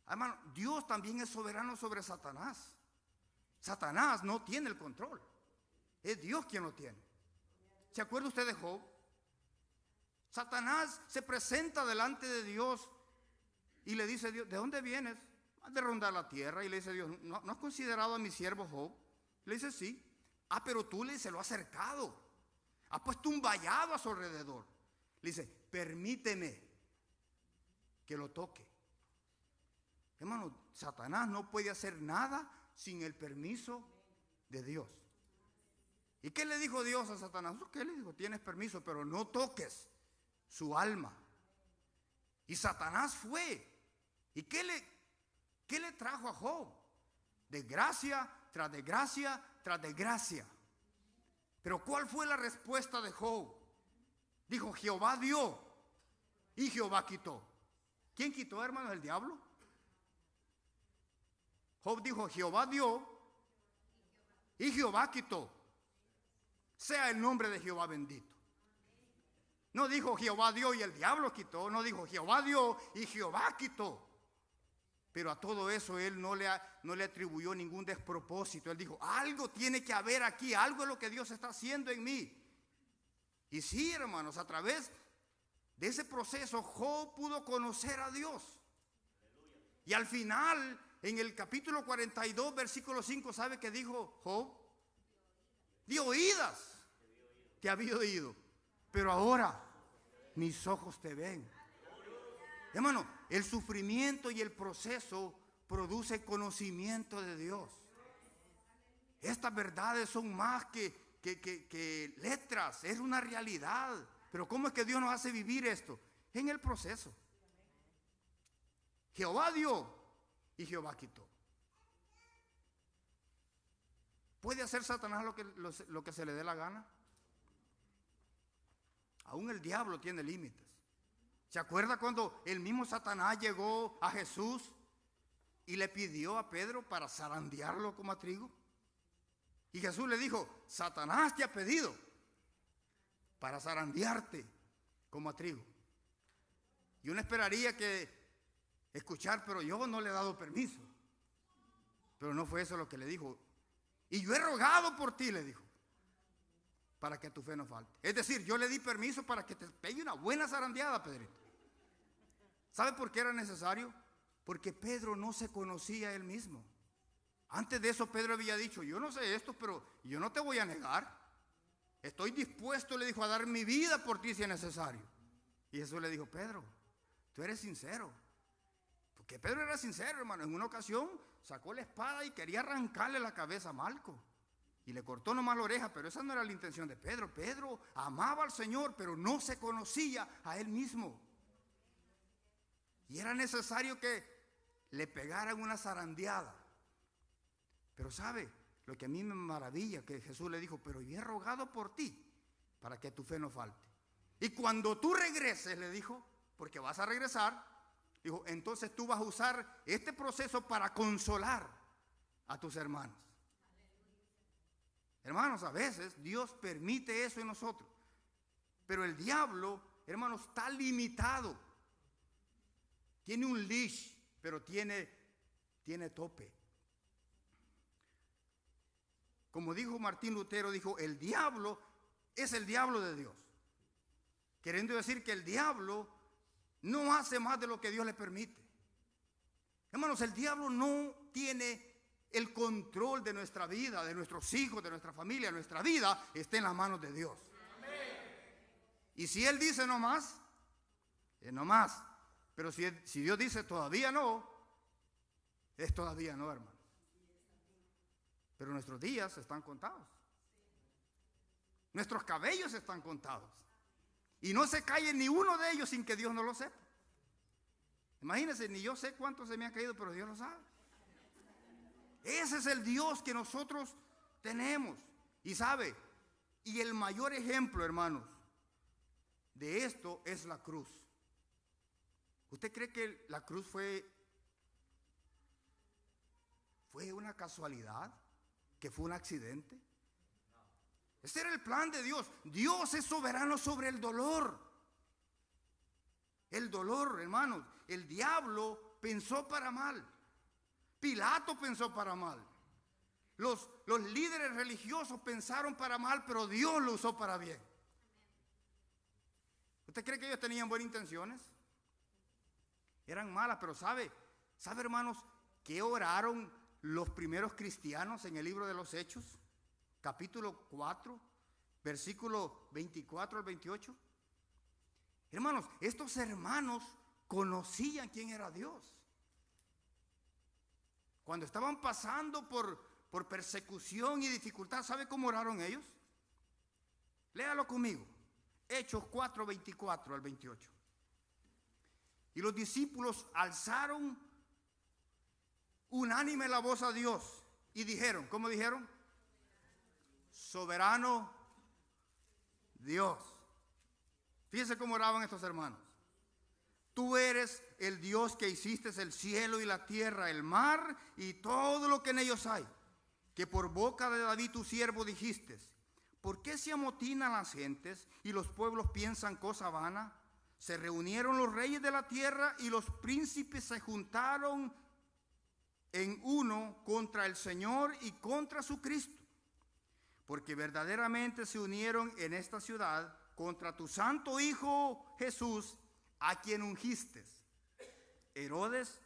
Speaker 1: Hermano, Dios también es soberano sobre Satanás. Satanás no tiene el control. Es Dios quien lo tiene. ¿Se acuerda usted de Job? Satanás se presenta delante de Dios y le dice a Dios, ¿de dónde vienes? De rondar la tierra. Y le dice Dios, ¿no has considerado a mi siervo Job? Le dice, sí. Ah, pero tú se lo has acercado. Has puesto un vallado a su alrededor. Le dice, permíteme que lo toque. Hermano, Satanás no puede hacer nada sin el permiso de Dios. ¿Y qué le dijo Dios a Satanás? ¿Qué le dijo? Tienes permiso, pero no toques su alma. Y Satanás fue. ¿Y qué le trajo a Job? Desgracia tras desgracia tras desgracia. Pero ¿cuál fue la respuesta de Job? Dijo, Jehová dio y Jehová quitó. ¿Quién quitó, hermanos? ¿El diablo? Job dijo, Jehová dio y Jehová quitó. Sea el nombre de Jehová bendito. No dijo Jehová dio y el diablo quitó. No dijo Jehová dio y Jehová quitó. Pero a todo eso él no le atribuyó ningún despropósito. Él dijo, algo tiene que haber aquí. Algo es lo que Dios está haciendo en mí. Y sí, hermanos, a través de ese proceso Job pudo conocer a Dios. Y al final, en el capítulo 42, versículo 5, ¿sabe qué dijo Job? De oídas te había oído, pero ahora mis ojos te ven. Hermano, el sufrimiento y el proceso produce conocimiento de Dios. Estas verdades son más que letras, es una realidad. Pero ¿cómo es que Dios nos hace vivir esto? En el proceso. Jehová dio y Jehová quitó. ¿Puede hacer Satanás lo que se le dé la gana? Aún el diablo tiene límites. ¿Se acuerda cuando el mismo Satanás llegó a Jesús y le pidió a Pedro para zarandearlo como a trigo. Y Jesús le dijo, Satanás te ha pedido para zarandearte como a trigo. Y uno esperaría que escuchar, pero yo no le he dado permiso. Pero no fue eso lo que le dijo. Y yo he rogado por ti, le dijo, para que tu fe no falte. Es decir, yo le di permiso para que te pegue una buena zarandeada, Pedrito. ¿Sabe por qué era necesario? Porque Pedro no se conocía a él mismo. Antes de eso Pedro había dicho, yo no sé esto, pero yo no te voy a negar. Estoy dispuesto, le dijo, a dar mi vida por ti si es necesario. Y Jesús le dijo, Pedro, tú eres sincero. Porque Pedro era sincero, hermano. En una ocasión sacó la espada y quería arrancarle la cabeza a Malco. Y le cortó nomás la oreja, pero esa no era la intención de Pedro. Pedro amaba al Señor, pero no se conocía a él mismo. Y era necesario que le pegaran una zarandeada. Pero sabe, lo que a mí me maravilla, que Jesús le dijo, pero yo he rogado por ti, para que tu fe no falte. Y cuando tú regreses, le dijo, porque vas a regresar, dijo, entonces tú vas a usar este proceso para consolar a tus hermanos. Hermanos, a veces Dios permite eso en nosotros. Pero el diablo, hermanos, está limitado. Tiene un leash, pero tiene tope. Como dijo Martín Lutero, dijo, el diablo es el diablo de Dios. Queriendo decir que el diablo no hace más de lo que Dios le permite. Hermanos, el diablo no tiene el control de nuestra vida, de nuestros hijos, de nuestra familia. Nuestra vida está en las manos de Dios. Y si Él dice no más, es no más. Pero si Dios dice todavía no, es todavía no, hermano. Pero nuestros días están contados. Nuestros cabellos están contados. Y no se cae ni uno de ellos sin que Dios no lo sepa. Imagínense, ni yo sé cuántos se me han caído, pero Dios lo sabe. Ese es el Dios que nosotros tenemos. Y sabe, y el mayor ejemplo, hermanos, de esto es la cruz. ¿Usted cree que la cruz fue una casualidad? ¿Que fue un accidente? Ese era el plan de Dios. Dios es soberano sobre el dolor. El dolor, hermanos. El diablo pensó para mal. Pilato pensó para mal. Los líderes religiosos pensaron para mal, pero Dios lo usó para bien. ¿Usted cree que ellos tenían buenas intenciones? Eran malas, pero ¿sabe, hermanos, qué oraron los primeros cristianos en el libro de los Hechos? Capítulo 4, versículo 24 al 28. Hermanos, estos hermanos conocían quién era Dios. Cuando estaban pasando por persecución y dificultad, ¿sabe cómo oraron ellos? Léalo conmigo. Hechos 4, 24 al 28. Y los discípulos alzaron unánime la voz a Dios y dijeron, ¿cómo dijeron? Soberano Dios. Fíjense cómo oraban estos hermanos. Tú eres el Dios que hiciste el cielo y la tierra, el mar y todo lo que en ellos hay. Que por boca de David tu siervo dijiste, ¿por qué se amotinan las gentes y los pueblos piensan cosa vana? Se reunieron los reyes de la tierra y los príncipes se juntaron en uno contra el Señor y contra su Cristo. Porque verdaderamente se unieron en esta ciudad contra tu santo Hijo Jesús, a quien ungiste. Herodes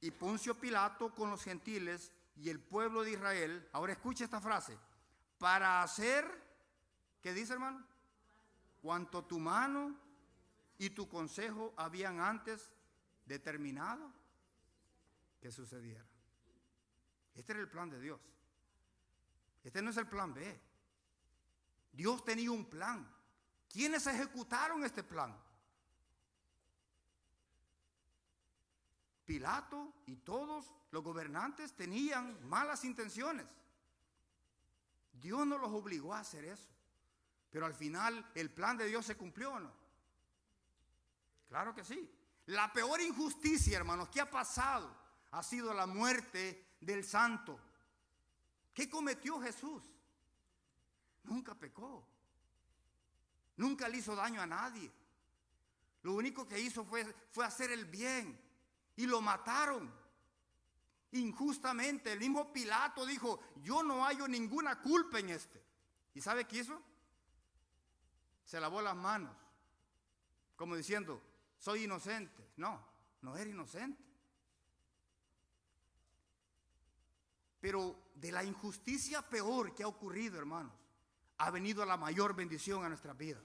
Speaker 1: y Poncio Pilato con los gentiles y el pueblo de Israel. Ahora escucha esta frase. Para hacer, ¿qué dice, hermano? Cuanto tu mano y tu consejo habían antes determinado que sucediera. Este era el plan de Dios. Este no es el plan B. Dios tenía un plan. ¿Quiénes ejecutaron este plan? Pilato y todos los gobernantes tenían malas intenciones. Dios no los obligó a hacer eso. Pero al final, ¿el plan de Dios se cumplió o no? Claro que sí. La peor injusticia, hermanos, que ha pasado ha sido la muerte del santo. ¿Qué cometió Jesús? Nunca pecó. Nunca le hizo daño a nadie. Lo único que hizo fue hacer el bien. Y lo mataron injustamente. El mismo Pilato dijo: yo no hallo ninguna culpa en este. ¿Y sabe qué hizo? Se lavó las manos, como diciendo: soy inocente. No, no era inocente. Pero de la injusticia peor que ha ocurrido, hermanos, ha venido la mayor bendición a nuestras vidas.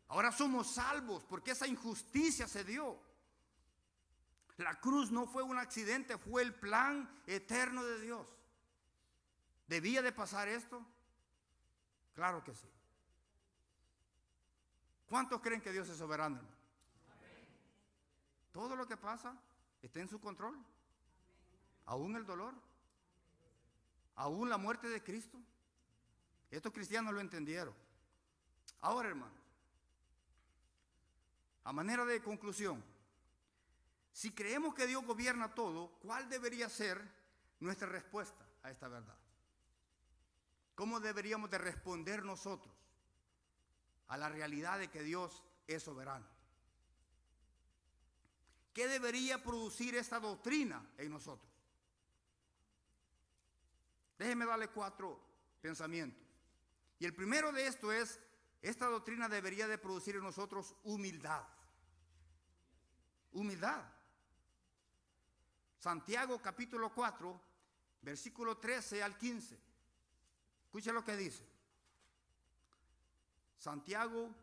Speaker 1: Ahora somos salvos porque esa injusticia se dio. La cruz no fue un accidente, fue el plan eterno de Dios. ¿Debía de pasar esto? Claro que sí. ¿Cuántos creen que Dios es soberano, hermano? Todo lo que pasa está en su control. Aún el dolor, aún la muerte de Cristo. Estos cristianos lo entendieron. Ahora, hermanos, a manera de conclusión, si creemos que Dios gobierna todo, ¿cuál debería ser nuestra respuesta a esta verdad? ¿Cómo deberíamos de responder nosotros a la realidad de que Dios es soberano? ¿Qué debería producir esta doctrina en nosotros? Déjenme darle 4 pensamientos. Y el primero de esto es: esta doctrina debería de producir en nosotros humildad. Humildad. Santiago capítulo 4, versículo 13 al 15. Escuche lo que dice. Santiago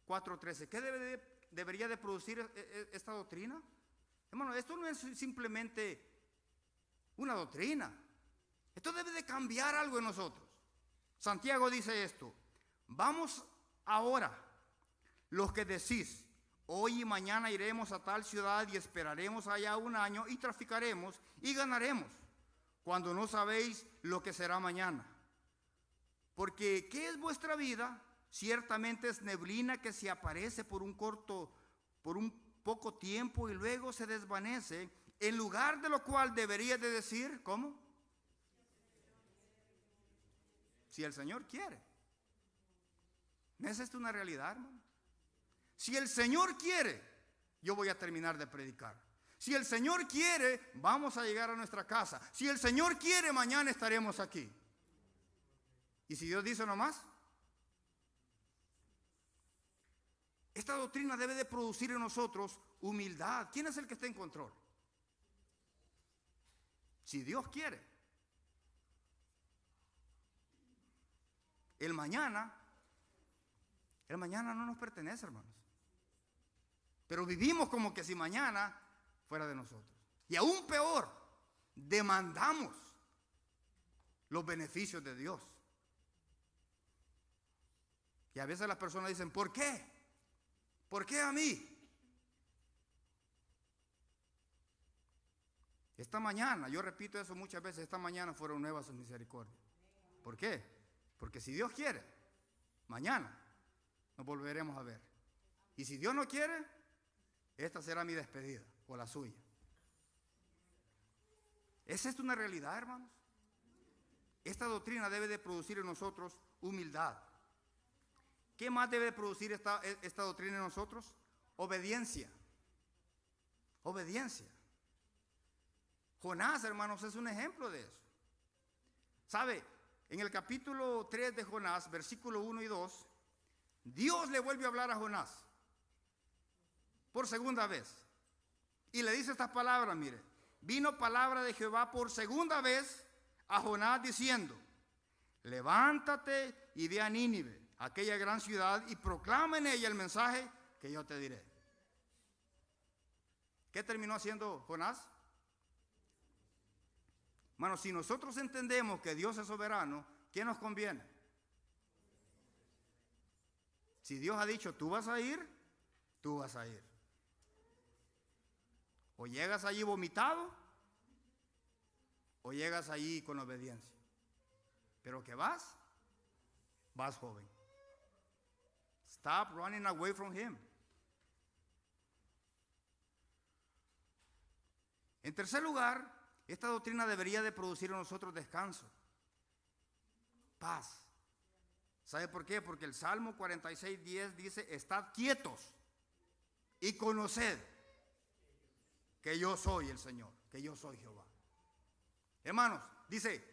Speaker 1: 4:13. ¿Qué debería de producir esta doctrina? Hermano, esto no es simplemente una doctrina. Esto debe de cambiar algo en nosotros. Santiago dice esto: vamos ahora, los que decís: hoy y mañana iremos a tal ciudad y esperaremos allá un año y traficaremos y ganaremos, cuando no sabéis lo que será mañana. Porque ¿qué es vuestra vida? Ciertamente es neblina que se aparece por un poco tiempo y luego se desvanece, en lugar de lo cual debería de decir: ¿cómo? Si el Señor quiere. ¿No es esto una realidad, hermano? Si el Señor quiere, yo voy a terminar de predicar. Si el Señor quiere, vamos a llegar a nuestra casa. Si el Señor quiere, mañana estaremos aquí. Y si Dios dice nomás, esta doctrina debe de producir en nosotros humildad. ¿Quién es el que está en control? Si Dios quiere. El mañana no nos pertenece, hermanos. Pero vivimos como que si mañana fuera de nosotros. Y aún peor, demandamos los beneficios de Dios. Y a veces las personas dicen: ¿por qué? ¿Por qué a mí? Esta mañana, yo repito eso muchas veces, esta mañana fueron nuevas sus misericordias. ¿Por qué? Porque si Dios quiere, mañana nos volveremos a ver. Y si Dios no quiere, esta será mi despedida o la suya. ¿Es esto una realidad, hermanos? Esta doctrina debe de producir en nosotros humildad. ¿Qué más debe de producir esta doctrina en nosotros? Obediencia. Obediencia. Jonás, hermanos, es un ejemplo de eso. ¿Sabe? En el capítulo 3 de Jonás, versículo 1 y 2, Dios le vuelve a hablar a Jonás por segunda vez. Y le dice estas palabras, mire: vino palabra de Jehová por segunda vez a Jonás diciendo: levántate y ve a Nínive, aquella gran ciudad, y proclama en ella el mensaje que yo te diré. ¿Qué terminó haciendo Jonás? Hermanos, si nosotros entendemos que Dios es soberano, ¿qué nos conviene? Si Dios ha dicho: tú vas a ir, tú vas a ir. O llegas allí vomitado, o llegas allí con obediencia. Pero que vas joven. Stop running away from Him. En tercer lugar, esta doctrina debería de producir en nosotros descanso, paz. ¿Sabe por qué? Porque el Salmo 46:10 dice: estad quietos y conoced que yo soy el Señor, que yo soy Jehová. Hermanos, dice,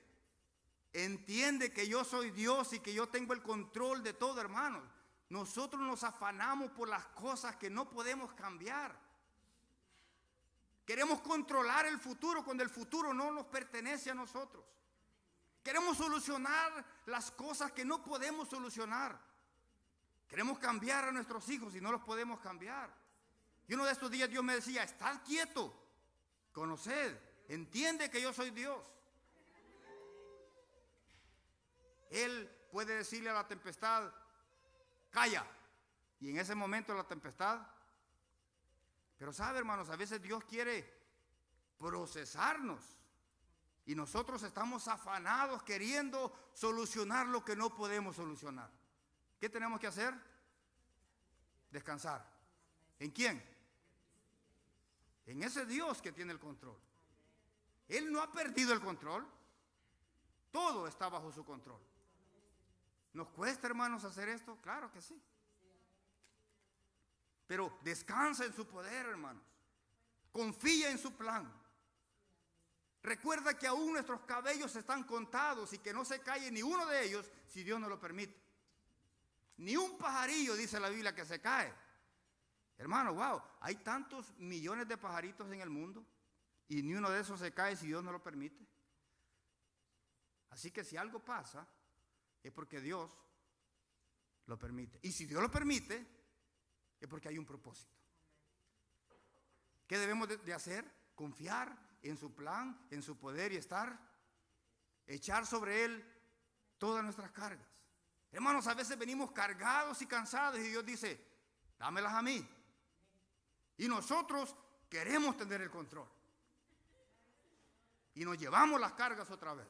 Speaker 1: entiende que yo soy Dios y que yo tengo el control de todo, hermanos. Nosotros nos afanamos por las cosas que no podemos cambiar. Queremos controlar el futuro cuando el futuro no nos pertenece a nosotros. Queremos solucionar las cosas que no podemos solucionar. Queremos cambiar a nuestros hijos y no los podemos cambiar. Y uno de estos días Dios me decía: estad quieto, conoced, entiende que yo soy Dios. Él puede decirle a la tempestad: calla. Y en ese momento la tempestad. Pero sabe, hermanos, a veces Dios quiere procesarnos y nosotros estamos afanados queriendo solucionar lo que no podemos solucionar. ¿Qué tenemos que hacer? Descansar. ¿En quién? En ese Dios que tiene el control. Él no ha perdido el control. Todo está bajo su control. ¿Nos cuesta, hermanos, hacer esto? Claro que sí. Pero descansa en su poder, hermanos. Confía en su plan. Recuerda que aún nuestros cabellos están contados y que no se cae ni uno de ellos si Dios no lo permite. Ni un pajarillo, dice la Biblia, que se cae. Hermano, wow, hay tantos millones de pajaritos en el mundo y ni uno de esos se cae si Dios no lo permite. Así que si algo pasa, es porque Dios lo permite. Y si Dios lo permite, es porque hay un propósito. ¿Qué debemos de hacer? Confiar en su plan, en su poder y echar sobre Él todas nuestras cargas. Hermanos, a veces venimos cargados y cansados y Dios dice: dámelas a mí. Y nosotros queremos tener el control. Y nos llevamos las cargas otra vez.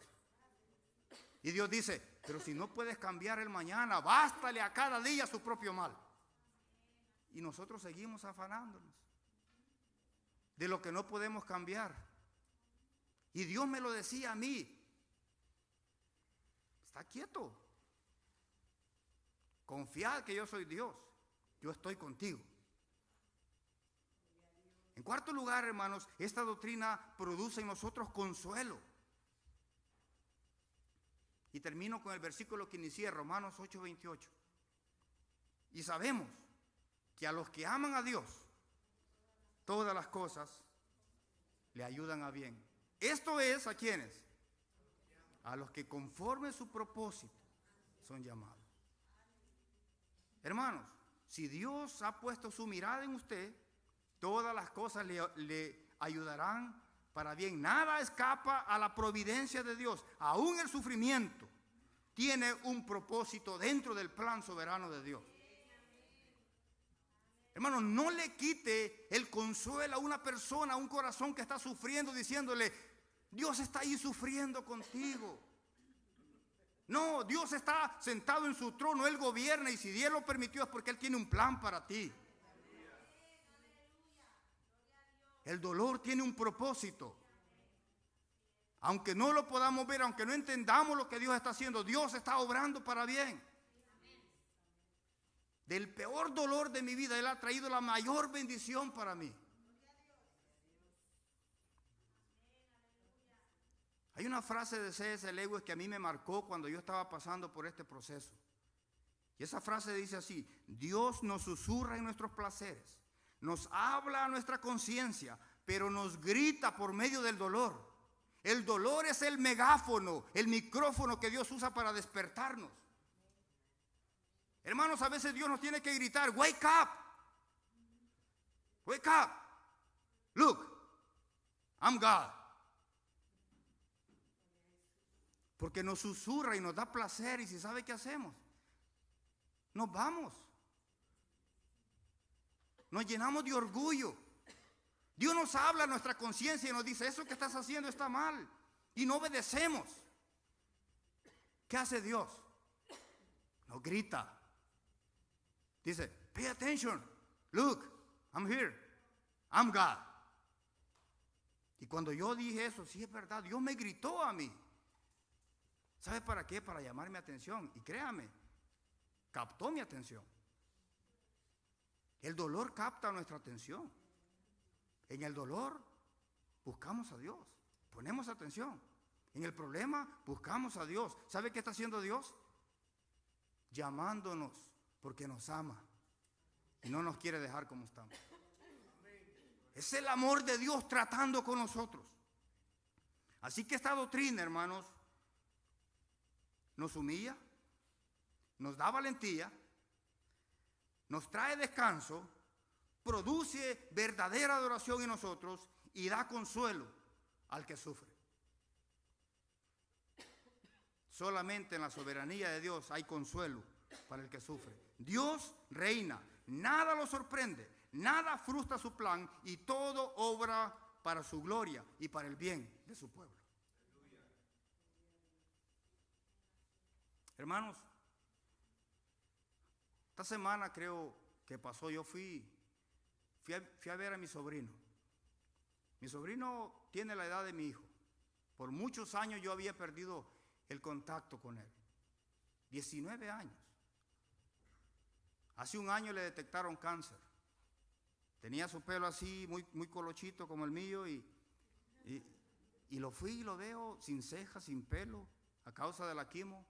Speaker 1: Y Dios dice: pero si no puedes cambiar el mañana, bástale a cada día su propio mal. Y nosotros seguimos afanándonos de lo que no podemos cambiar. Y Dios me lo decía a mí: está quieto, confiad que yo soy Dios, yo estoy contigo. En cuarto lugar, hermanos, esta doctrina produce en nosotros consuelo. Y termino con el versículo que inicié, Romanos 8:28. Y sabemos que a los que aman a Dios, todas las cosas le ayudan a bien. Esto es, ¿a quiénes? A los que conforme su propósito son llamados. Hermanos, si Dios ha puesto su mirada en usted, todas las cosas le ayudarán para bien. Nada escapa a la providencia de Dios. Aún el sufrimiento tiene un propósito dentro del plan soberano de Dios. Hermano, no le quite el consuelo a una persona, a un corazón que está sufriendo, diciéndole: Dios está ahí sufriendo contigo. No, Dios está sentado en su trono, Él gobierna, y si Dios lo permitió es porque Él tiene un plan para ti. El dolor tiene un propósito. Aunque no lo podamos ver, aunque no entendamos lo que Dios está haciendo, Dios está obrando para bien. Del peor dolor de mi vida, Él ha traído la mayor bendición para mí. Hay una frase de C.S. Lewis que a mí me marcó cuando yo estaba pasando por este proceso. Y esa frase dice así: Dios nos susurra en nuestros placeres, nos habla a nuestra conciencia, pero nos grita por medio del dolor. El dolor es el megáfono, el micrófono que Dios usa para despertarnos. Hermanos, a veces Dios nos tiene que gritar: wake up, wake up, look, I'm God. Porque nos susurra y nos da placer, y si sabe qué hacemos, nos vamos, nos llenamos de orgullo. Dios nos habla a nuestra conciencia y nos dice: eso que estás haciendo está mal, y no obedecemos. ¿Qué hace Dios? Nos grita. Dice: pay attention, look, I'm here, I'm God. Y cuando yo dije eso, sí es verdad, Dios me gritó a mí. ¿Sabe para qué? Para llamar mi atención. Y créame, captó mi atención. El dolor capta nuestra atención. En el dolor buscamos a Dios, ponemos atención. En el problema buscamos a Dios. ¿Sabe qué está haciendo Dios? Llamándonos porque nos ama y no nos quiere dejar como estamos. Es el amor de Dios tratando con nosotros. Así que esta doctrina, hermanos, nos humilla, nos da valentía, nos trae descanso, produce verdadera adoración en nosotros y da consuelo al que sufre. Solamente en la soberanía de Dios hay consuelo para el que sufre. Dios reina, nada lo sorprende, nada frustra su plan y todo obra para su gloria y para el bien de su pueblo. Hermanos, esta semana creo que pasó, yo fui a ver a mi sobrino. Mi sobrino tiene la edad de mi hijo. Por muchos años yo había perdido el contacto con él. 19 años. Hace un año le detectaron cáncer. Tenía su pelo así, muy colochito como el mío, y lo fui y lo veo sin cejas, sin pelo, a causa de la quimo.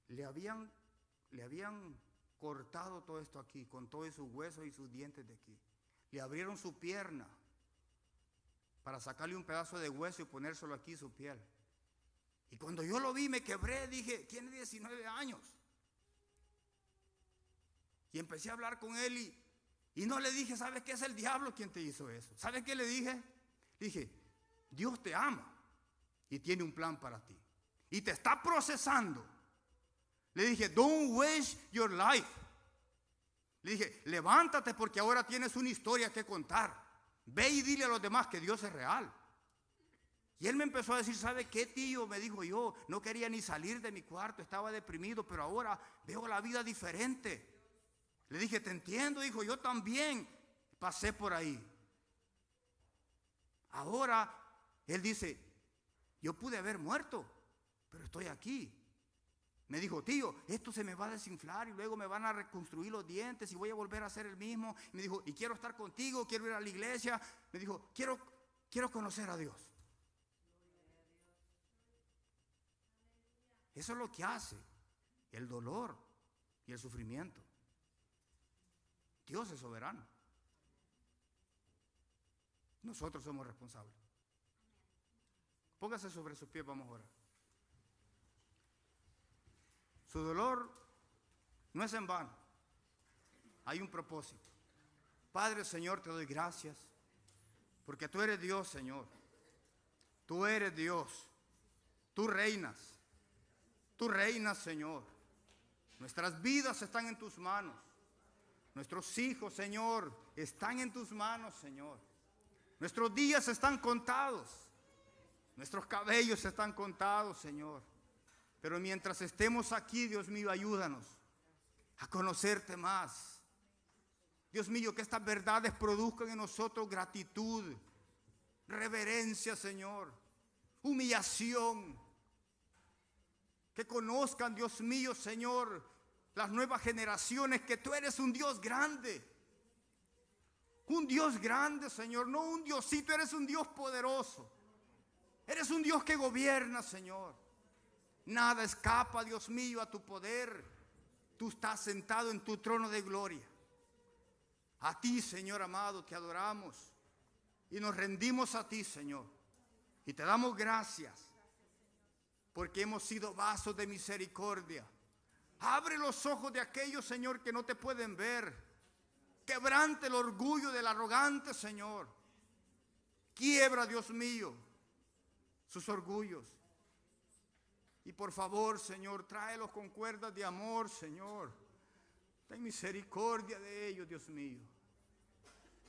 Speaker 1: Le habían cortado todo esto aquí, con todos sus huesos y sus dientes de aquí. Le abrieron su pierna para sacarle un pedazo de hueso y ponérselo aquí, su piel. Y cuando yo lo vi me quebré, dije, tiene 19 años. Y empecé a hablar con él y no le dije, ¿sabes qué? Es el diablo quien te hizo eso. ¿Sabes qué le dije? Le dije, Dios te ama y tiene un plan para ti. Y te está procesando. Le dije, don't waste your life. Le dije, levántate porque ahora tienes una historia que contar. Ve y dile a los demás que Dios es real. Y él me empezó a decir, ¿sabe qué, tío? Me dijo, yo no quería ni salir de mi cuarto, estaba deprimido, pero ahora veo la vida diferente. Le dije, te entiendo, dijo, yo también pasé por ahí. Ahora, él dice, yo pude haber muerto, pero estoy aquí. Me dijo, tío, esto se me va a desinflar y luego me van a reconstruir los dientes y voy a volver a ser el mismo. Me dijo, y quiero estar contigo, quiero ir a la iglesia. Me dijo, quiero conocer a Dios. Eso es lo que hace el dolor y el sufrimiento. Dios es soberano. Nosotros somos responsables. Póngase sobre sus pies, vamos a orar. Su dolor no es en vano. Hay un propósito. Padre, Señor, te doy gracias porque tú eres Dios, Señor. Tú eres Dios. Tú reinas. Tú reinas, Señor. Nuestras vidas están en tus manos. Nuestros hijos, Señor, están en tus manos, Señor. Nuestros días están contados. Nuestros cabellos están contados, Señor. Pero mientras estemos aquí, Dios mío, ayúdanos a conocerte más. Dios mío, que estas verdades produzcan en nosotros gratitud, reverencia, Señor, humillación. Que conozcan, Dios mío, Señor, las nuevas generaciones, que tú eres un Dios grande. Un Dios grande, Señor, no un Diosito, eres un Dios poderoso. Eres un Dios que gobierna, Señor. Nada escapa, Dios mío, a tu poder. Tú estás sentado en tu trono de gloria. A ti, Señor amado, te adoramos y nos rendimos a ti, Señor. Y te damos gracias porque hemos sido vasos de misericordia. Abre los ojos de aquellos, Señor, que no te pueden ver. Quebrante el orgullo del arrogante, Señor. Quiebra, Dios mío, sus orgullos. Y por favor, Señor, tráelos con cuerdas de amor, Señor. Ten misericordia de ellos, Dios mío.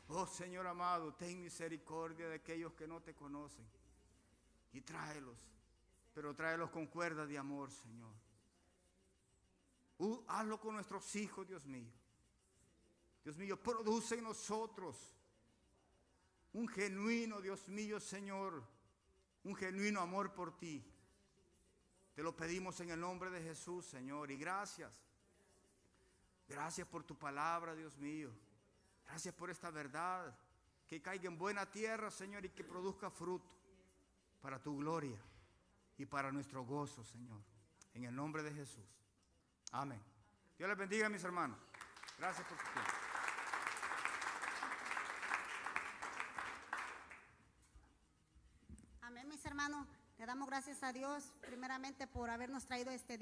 Speaker 1: Oh, Señor amado, ten misericordia de aquellos que no te conocen. Y tráelos, pero tráelos con cuerdas de amor, Señor. Hazlo con nuestros hijos, Dios mío. Dios mío, produce en nosotros un genuino, Dios mío, Señor, un genuino amor por ti. Te lo pedimos en el nombre de Jesús, Señor, y gracias. Gracias por tu palabra, Dios mío. Gracias por esta verdad, que caiga en buena tierra, Señor, y que produzca fruto para tu gloria y para nuestro gozo, Señor. En el nombre de Jesús. Amén. Dios les bendiga, mis hermanos. Gracias por su tiempo.
Speaker 2: Amén, mis hermanos. Le damos gracias a Dios primeramente por habernos traído este día.